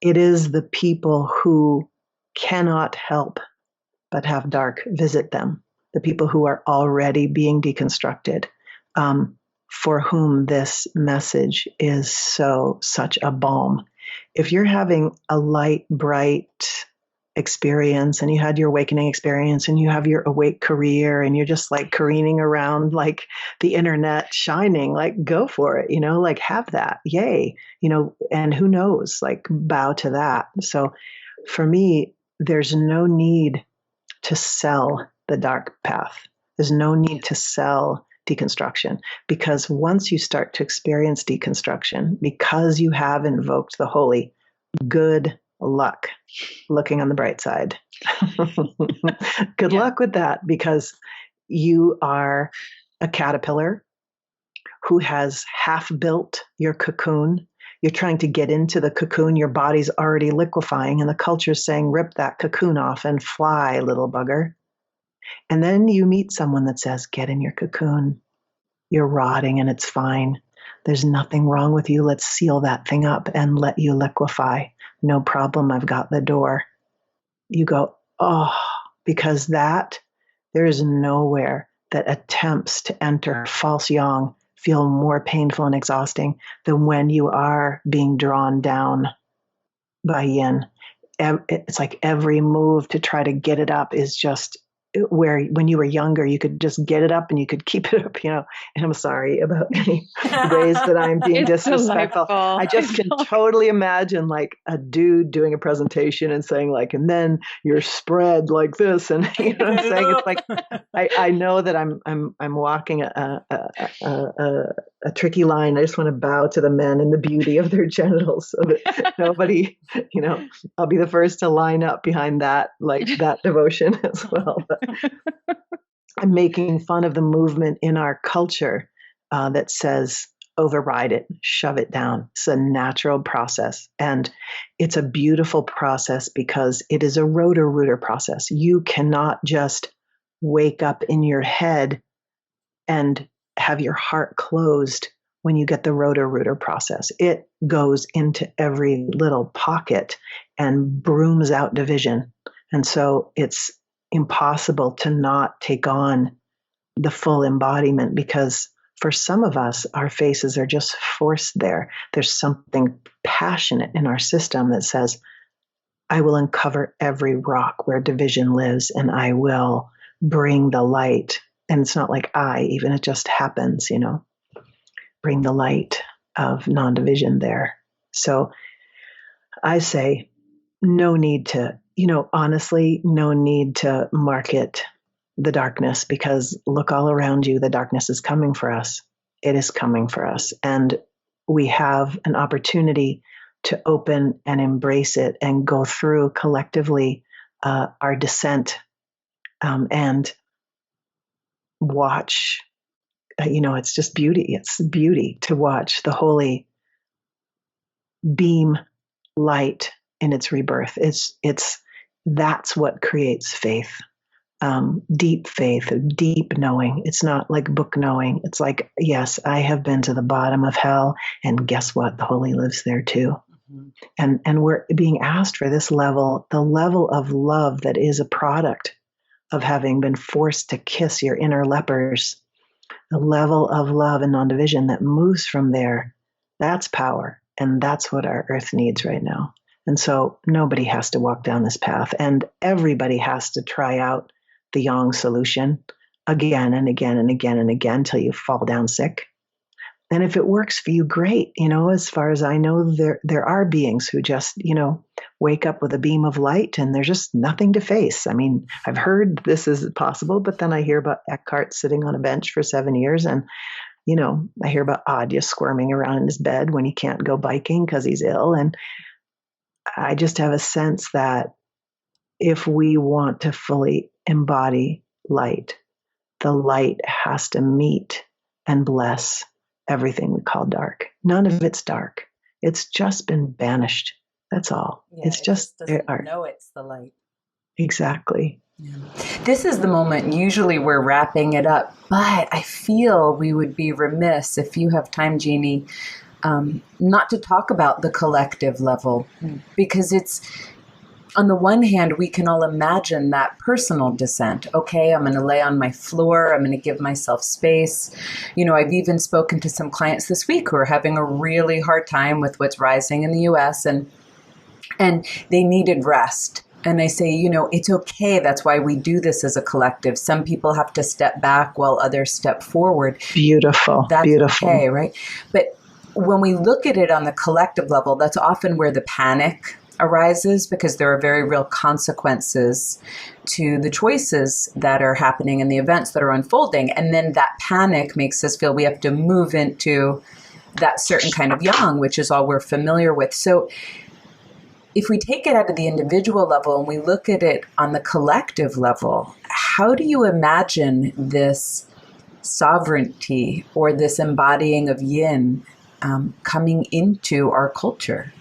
it is the people who cannot help but have dark visit them, the people who are already being deconstructed, for whom this message is such a balm. If you're having a light, bright experience and you had your awakening experience and you have your awake career and you're just like careening around like the internet shining, like go for it, like have that, yay, and who knows, like bow to that. So for me, there's no need to sell the dark path. There's no need to sell deconstruction, because once you start to experience deconstruction, because you have invoked the holy, good luck looking on the bright side. Good luck with that, because you are a caterpillar who has half built your cocoon. You're trying to get into the cocoon. Your body's already liquefying, and the culture's saying, rip that cocoon off and fly, little bugger. And then you meet someone that says, get in your cocoon. You're rotting and it's fine. There's nothing wrong with you. Let's seal that thing up and let you liquefy. No problem. I've got the door. You go, oh, because there is nowhere that attempts to enter false yang feel more painful and exhausting than when you are being drawn down by yin. It's like every move to try to get it up is just where when you were younger, you could just get it up and you could keep it up, and I'm sorry about any ways that I'm being disrespectful. Delightful. I just can totally imagine like a dude doing a presentation and saying like, and then you're spread like this. And you know what I'm saying? It's like, I know that I'm walking a tricky line. I just want to bow to the men and the beauty of their genitals so that nobody, I'll be the first to line up behind that, like that devotion as well. But I'm making fun of the movement in our culture that says, override it, shove it down. It's a natural process. And it's a beautiful process because it is a rotor-rooter process. You cannot just wake up in your head and have your heart closed when you get the rotor-rooter process. It goes into every little pocket and brooms out division. And so it's impossible to not take on the full embodiment, because for some of us, our faces are just forced there. There's something passionate in our system that says, I will uncover every rock where division lives, and I will bring the light. And it's not like even it just happens, bring the light of non-division there. So I say, no need to, honestly, no need to market the darkness, because look all around you, the darkness is coming for us. It is coming for us. And we have an opportunity to open and embrace it and go through collectively our descent and watch. It's just beauty. It's beauty to watch the holy beam light in its rebirth. That's what creates faith. Deep faith, deep knowing. It's not like book knowing. It's like, yes, I have been to the bottom of hell, and guess what? The holy lives there too. Mm-hmm. And we're being asked for this level, the level of love that is a product of having been forced to kiss your inner lepers. The level of love and non-division that moves from there, that's power. And that's what our earth needs right now. And so nobody has to walk down this path, and everybody has to try out the yang solution again and again and again and again till you fall down sick. And if it works for you, great. As far as I know, there are beings who just, wake up with a beam of light and there's just nothing to face. I mean, I've heard this is possible, but then I hear about Eckhart sitting on a bench for 7 years, and I hear about Adya squirming around in his bed when he can't go biking because he's ill. And I just have a sense that if we want to fully embody light, the light has to meet and bless everything we call dark. None of it's dark. It's just been banished. That's all. Yeah, it's just doesn't know it's the light. Exactly. Yeah. This is the moment, usually we're wrapping it up, but I feel we would be remiss, if you have time, Jeannie, not to talk about the collective level, because it's, on the one hand, we can all imagine that personal descent. Okay, I'm going to lay on my floor. I'm going to give myself space. You know, I've even spoken to some clients this week who are having a really hard time with what's rising in the US, and they needed rest. And I say, you know, it's okay. That's why we do this as a collective. Some people have to step back while others step forward. Beautiful. That's beautiful. Okay, right? But when we look at it on the collective level, that's often where the panic arises, because there are very real consequences to the choices that are happening and the events that are unfolding. And then that panic makes us feel we have to move into that certain kind of yang, which is all we're familiar with. So if we take it out of the individual level and we look at it on the collective level, how do you imagine this sovereignty or this embodying of yin coming into our culture?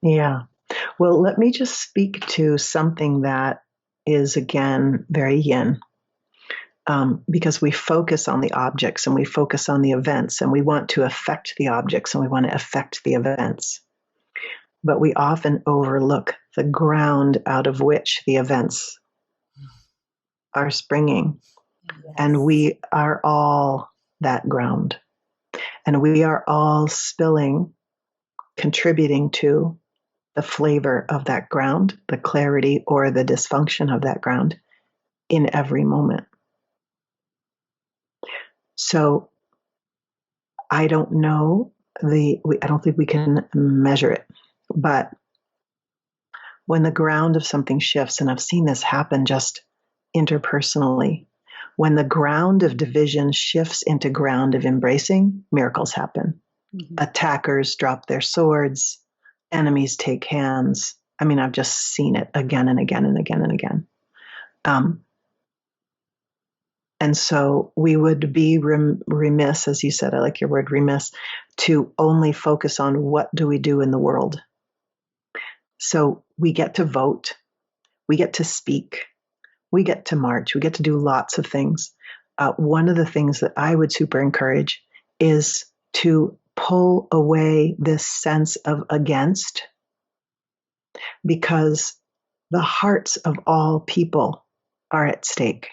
Yeah. Well, let me just speak to something that is, again, very yin, because we focus on the objects and we focus on the events, and we want to affect the objects and we want to affect the events. But we often overlook the ground out of which the events are springing. Yes. And we are all that ground. And we are all spilling, contributing to the flavor of that ground, the clarity or the dysfunction of that ground in every moment. So I don't know I don't think we can measure it, but when the ground of something shifts, and I've seen this happen just interpersonally, when the ground of division shifts into ground of embracing, miracles happen. Mm-hmm. Attackers drop their swords, enemies take hands. I mean, I've just seen it again and again and again and again. And so we would be remiss, as you said, I like your word remiss, to only focus on what do we do in the world. So we get to vote, we get to speak, we get to march, we get to do lots of things. One of the things that I would super encourage is to pull away this sense of against, because the hearts of all people are at stake.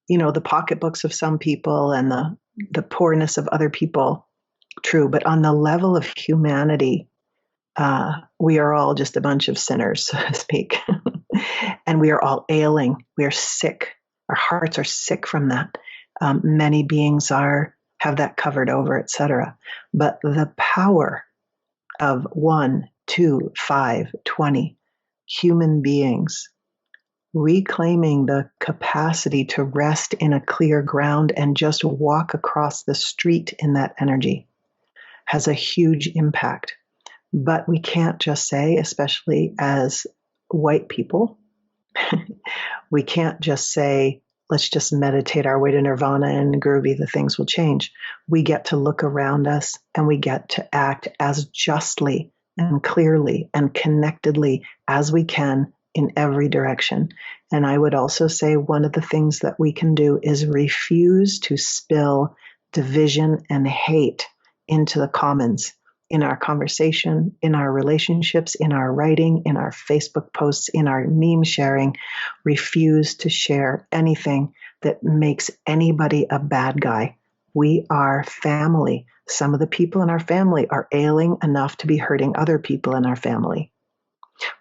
You know, the pocketbooks of some people and the poorness of other people, true. But on the level of humanity, we are all just a bunch of sinners, so to speak. And we are all ailing. We are sick. Our hearts are sick from that. Many beings have that covered over, etc. But the power of 1, 2, 5, 20 human beings reclaiming the capacity to rest in a clear ground and just walk across the street in that energy has a huge impact. But we can't just say, especially as white people, we can't just say, let's just meditate our way to nirvana and groovy, the things will change. We get to look around us and we get to act as justly and clearly and connectedly as we can in every direction. And I would also say one of the things that we can do is refuse to spill division and hate into the commons in our conversation, in our relationships, in our writing, in our Facebook posts, in our meme sharing. Refuse to share anything that makes anybody a bad guy. We are family. Some of the people in our family are ailing enough to be hurting other people in our family.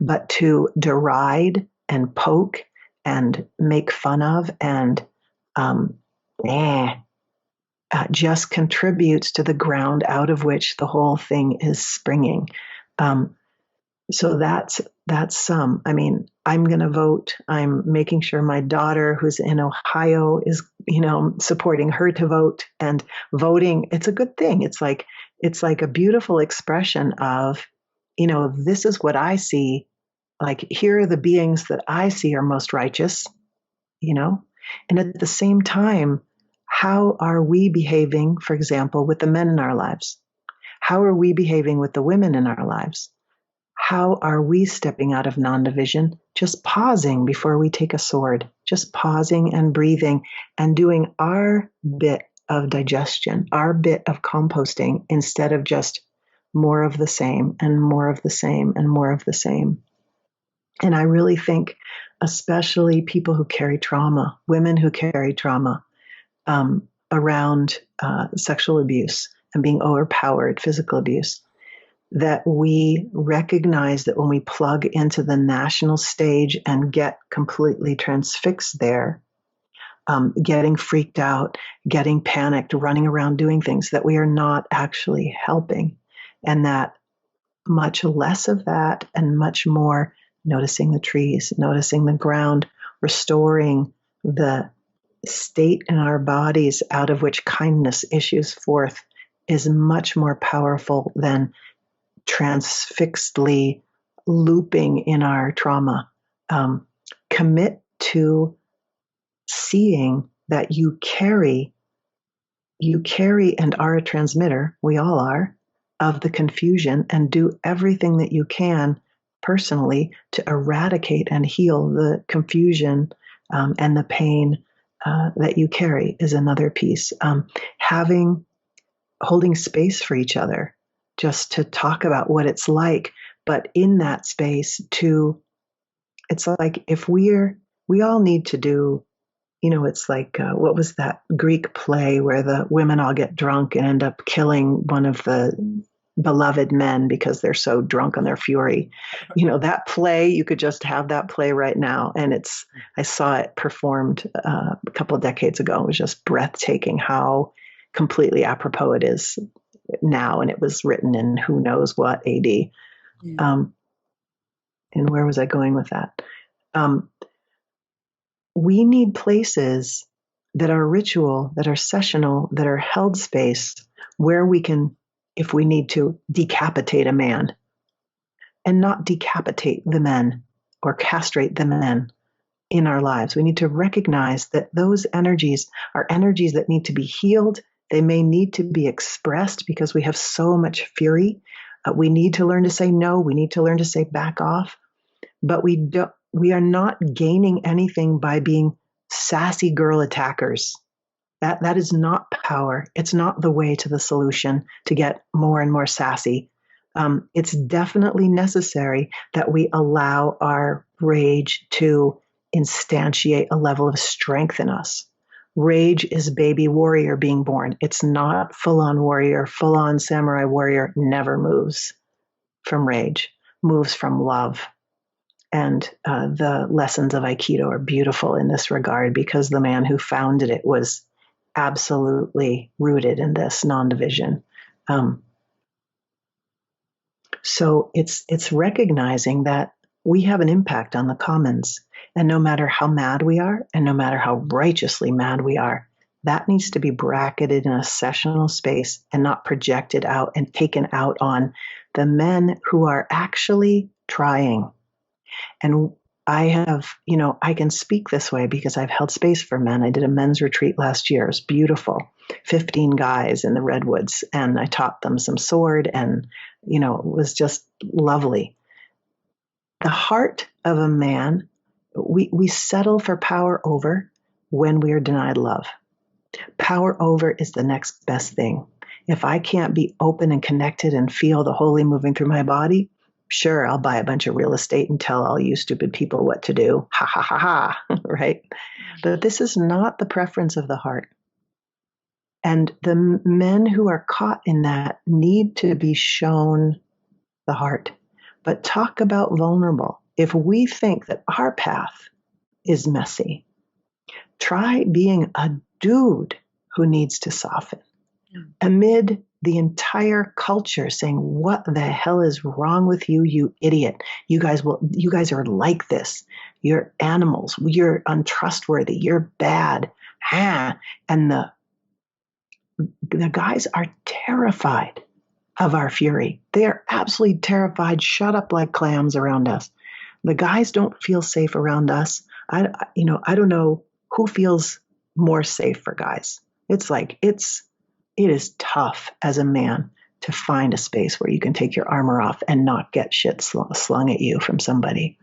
But to deride and poke and make fun of and just contributes to the ground out of which the whole thing is springing. So that's some. I mean, I'm going to vote. I'm making sure my daughter, who's in Ohio, is supporting her to vote. And voting, it's a good thing. It's like a beautiful expression of, this is what I see. Like, here are the beings that I see are most righteous. And at the same time, how are we behaving, for example, with the men in our lives? How are we behaving with the women in our lives? how are we stepping out of non-division? Just pausing before we take a sword, just pausing and breathing and doing our bit of digestion, our bit of composting, instead of just more of the same and more of the same and more of the same. And I really think, especially people who carry trauma, women who carry trauma around sexual abuse and being overpowered, physical abuse, that we recognize that when we plug into the national stage and get completely transfixed there, getting freaked out, getting panicked, running around doing things, that we are not actually helping. And that much less of that and much more noticing the trees, noticing the ground, restoring the state in our bodies out of which kindness issues forth is much more powerful than transfixedly looping in our trauma. Commit to seeing that you carry and are a transmitter, we all are, of the confusion, and do everything that you can personally to eradicate and heal the confusion and the pain that you carry is another piece. Holding space for each other, just to talk about what it's like, but in that space it's like if we all need to do, it's like, what was that Greek play where the women all get drunk and end up killing one of the beloved men because they're so drunk on their fury. That play, you could just have that play right now. And I saw it performed a couple of decades ago. It was just breathtaking how completely apropos it is now. And it was written in who knows what AD. Yeah. And where was I going with that? We need places that are ritual, that are sessional, that are held space where we can, if we need to, decapitate a man and not decapitate the men or castrate the men in our lives. We need to recognize that those energies are energies that need to be healed. They may need to be expressed because we have so much fury. We need to learn to say no. We need to learn to say back off. But we are not gaining anything by being sassy girl attackers. That is not power. It's not the way to the solution to get more and more sassy. It's definitely necessary that we allow our rage to instantiate a level of strength in us. Rage is baby warrior being born. It's not full-on warrior, full-on samurai warrior never moves from rage, moves from love. And the lessons of Aikido are beautiful in this regard because the man who founded it was absolutely rooted in this non-division. So it's recognizing that we have an impact on the commons. And no matter how mad we are, and no matter how righteously mad we are, that needs to be bracketed in a sessional space and not projected out and taken out on the men who are actually trying. And I can speak this way because I've held space for men. I did a men's retreat last year. It was beautiful. 15 guys in the redwoods, and I taught them some sword, and, it was just lovely. The heart of a man, we settle for power over when we are denied love. Power over is the next best thing. If I can't be open and connected and feel the holy moving through my body, sure, I'll buy a bunch of real estate and tell all you stupid people what to do. Ha, ha, ha, ha, right? But this is not the preference of the heart. And the men who are caught in that need to be shown the heart. But talk about vulnerable. If we think that our path is messy, try being a dude who needs to soften amid the entire culture saying, what the hell is wrong with you, you idiot? You guys are like this. You're animals. You're untrustworthy. You're bad. And the guys are terrified of our fury. They are absolutely terrified, shut up like clams around us. The guys don't feel safe around us. I don't know who feels more safe for guys. It's like, it is tough as a man to find a space where you can take your armor off and not get shit slung at you from somebody.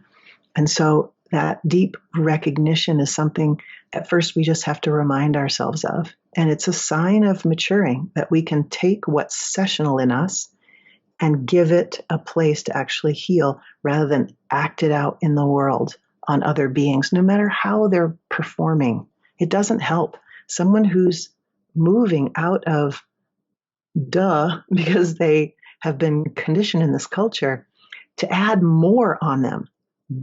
And so that deep recognition is something at first we just have to remind ourselves of. And it's a sign of maturing that we can take what's sessional in us and give it a place to actually heal rather than act it out in the world on other beings, no matter how they're performing. It doesn't help. Someone who's moving out of because they have been conditioned in this culture, to add more on them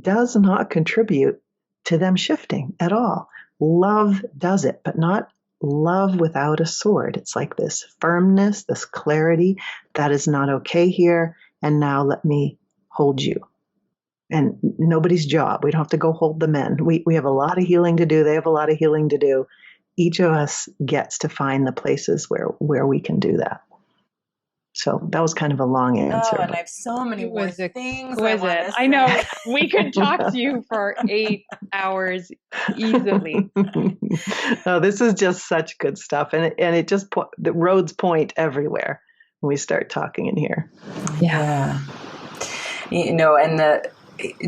does not contribute to them shifting at all. Love does it, but not love without a sword. It's like this firmness, this clarity, that is not okay here, and now let me hold you. And nobody's job. We don't have to go hold the men. We have a lot of healing to do. They have a lot of healing to do. Each of us gets to find the places where we can do that. So that was kind of a long answer. Oh, and I have so many more things I know. We could talk to you for 8 hours easily. No, this is just such good stuff. And it just, the roads point everywhere when we start talking in here. Yeah. You know, and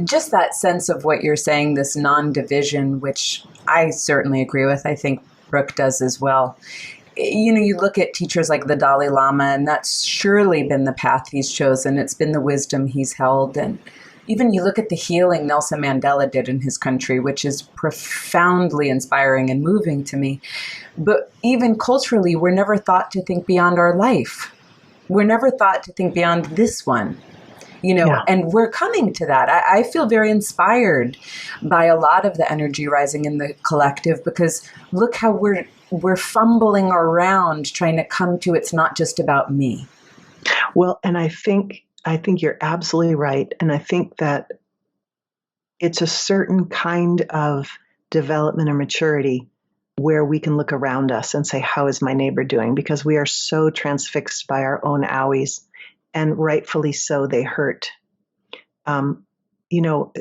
just that sense of what you're saying, this non-division, which I certainly agree with. I think Brooke does as well. You know, you look at teachers like the Dalai Lama, and that's surely been the path he's chosen. It's been the wisdom he's held. And even you look at the healing Nelson Mandela did in his country, which is profoundly inspiring and moving to me. But even culturally, we're never thought to think beyond our life. We're never thought to think beyond this one. You know, and we're coming to that. I feel very inspired by a lot of the energy rising in the collective, because look how we're fumbling around trying to come to it's not just about me. Well, and I think you're absolutely right. And I think that it's a certain kind of development or maturity where we can look around us and say, how is my neighbor doing? Because we are so transfixed by our own owies. And rightfully so, they hurt. You know,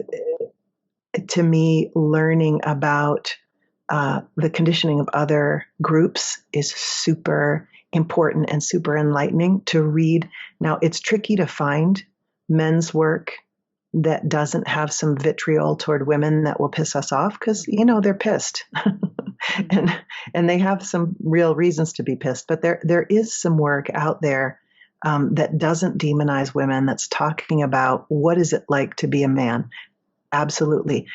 to me, learning about the conditioning of other groups is super important and super enlightening to read. Now, it's tricky to find men's work that doesn't have some vitriol toward women that will piss us off, because, you know, they're pissed. and they have some real reasons to be pissed. But there is some work out there that doesn't demonize women, that's talking about what is it like to be a man. Absolutely.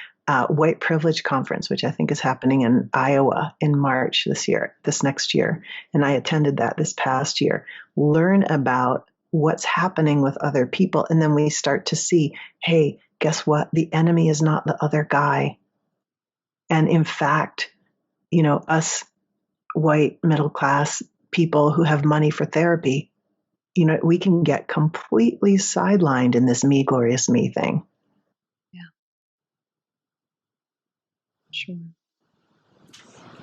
White Privilege Conference, which I think is happening in Iowa in March this next year. And I attended that this past year. Learn about what's happening with other people. And then we start to see, hey, guess what? The enemy is not the other guy. And in fact, you know, us white middle class people who have money for therapy, you know, we can get completely sidelined in this me, glorious me thing. Yeah. Sure.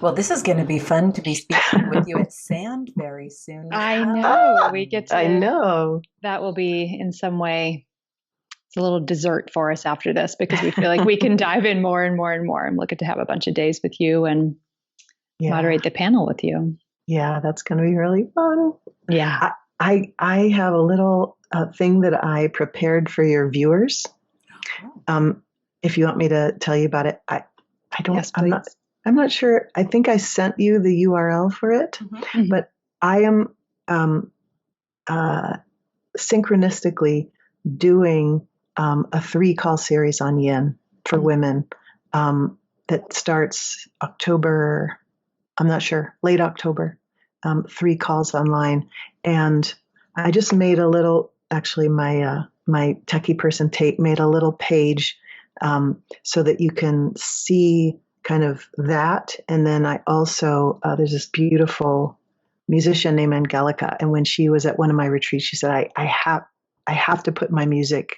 Well, this is going to be fun to be speaking with you at Sand very soon. I know. We get to. I know. That will be in some way, it's a little dessert for us after this, because we feel like we can dive in more and more and more. I'm looking to have a bunch of days with you and moderate the panel with you. Yeah, that's going to be really fun. Yeah. I have a little thing that I prepared for your viewers. If you want me to tell you about it, I don't. Yes, I'm not sure. I think I sent you the URL for it, but I am synchronistically doing a 3-call series on yin for women that starts October. I'm not sure, late October. 3 calls online. And I just made a little, actually my techie person Tate made a little page so that you can see kind of that. And then I also, there's this beautiful musician named Angelica. And when she was at one of my retreats, she said, I have to put my music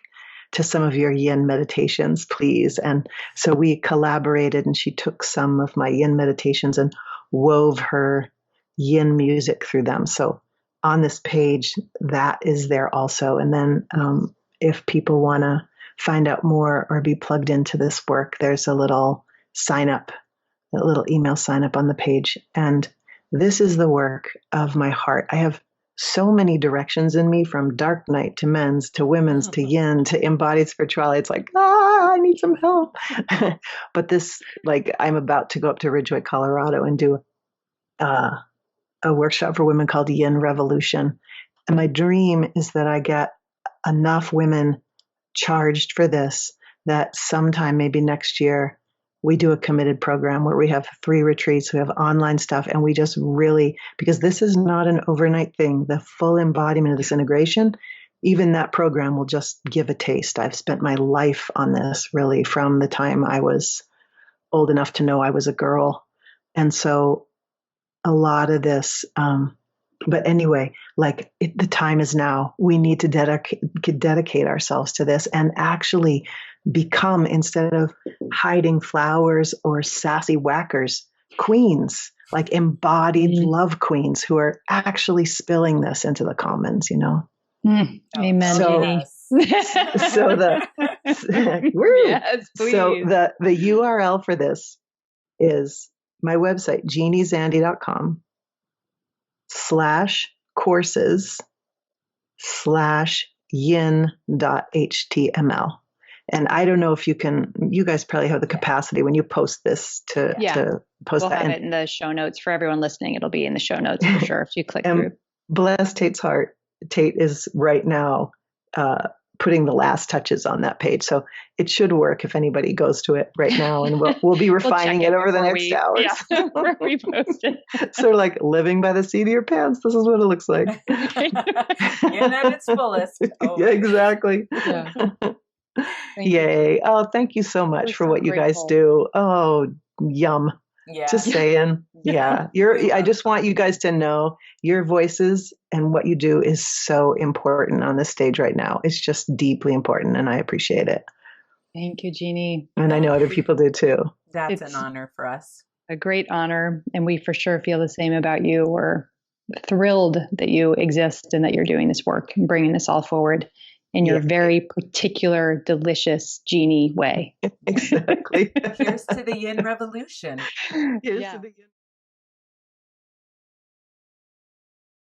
to some of your yin meditations, please. And so we collaborated, and she took some of my yin meditations and wove her yin music through them. So on this page, that is there also. And then if people want to find out more or be plugged into this work, there's a little sign up, a little email sign up on the page. And this is the work of my heart. I have so many directions in me, from dark night to men's to women's to yin to embodied spirituality. It's like, I need some help. But this, like, I'm about to go up to Ridgeway, Colorado and do a workshop for women called Yin Revolution. And my dream is that I get enough women charged for this that sometime, maybe next year, we do a committed program where we have 3 retreats, we have online stuff, and we just really, because this is not an overnight thing, the full embodiment of this integration, even that program will just give a taste. I've spent my life on this, really, from the time I was old enough to know I was a girl. And so a lot of this, but anyway, like, the time is now. We need to dedicate ourselves to this and actually become, instead of hiding flowers or sassy whackers, queens, like embodied love queens who are actually spilling this into the commons, you know? Amen. So, so the yes, please. So the URL for this is my website, jeanniezandi.com/courses/yin.html. And I don't know if you guys probably have the capacity when you post this to post we'll that. Have it in the show notes for everyone listening. It'll be in the show notes for sure if you click through. Bless Tate's heart. Tate is right now putting the last touches on that page. So it should work if anybody goes to it right now, and we'll be refining it over the next hours. Yeah, before we post it. So, like, living by the seat of your pants, this is what it looks like. Yin at its fullest. Oh. Yeah, exactly. Yeah. Yay. Oh, thank you so much for what you guys do. Oh, yum. Yeah. Just saying. Yeah. I just want you guys to know your voices and what you do is so important on this stage right now. It's just deeply important, and I appreciate it. Thank you, Jeannie. And I know other people do too. It's an honor for us. A great honor. And we for sure feel the same about you. We're thrilled that you exist and that you're doing this work and bringing this all forward in your very particular, delicious Jeannie way. Exactly. Here's to the Yin Revolution. Here's to the Yin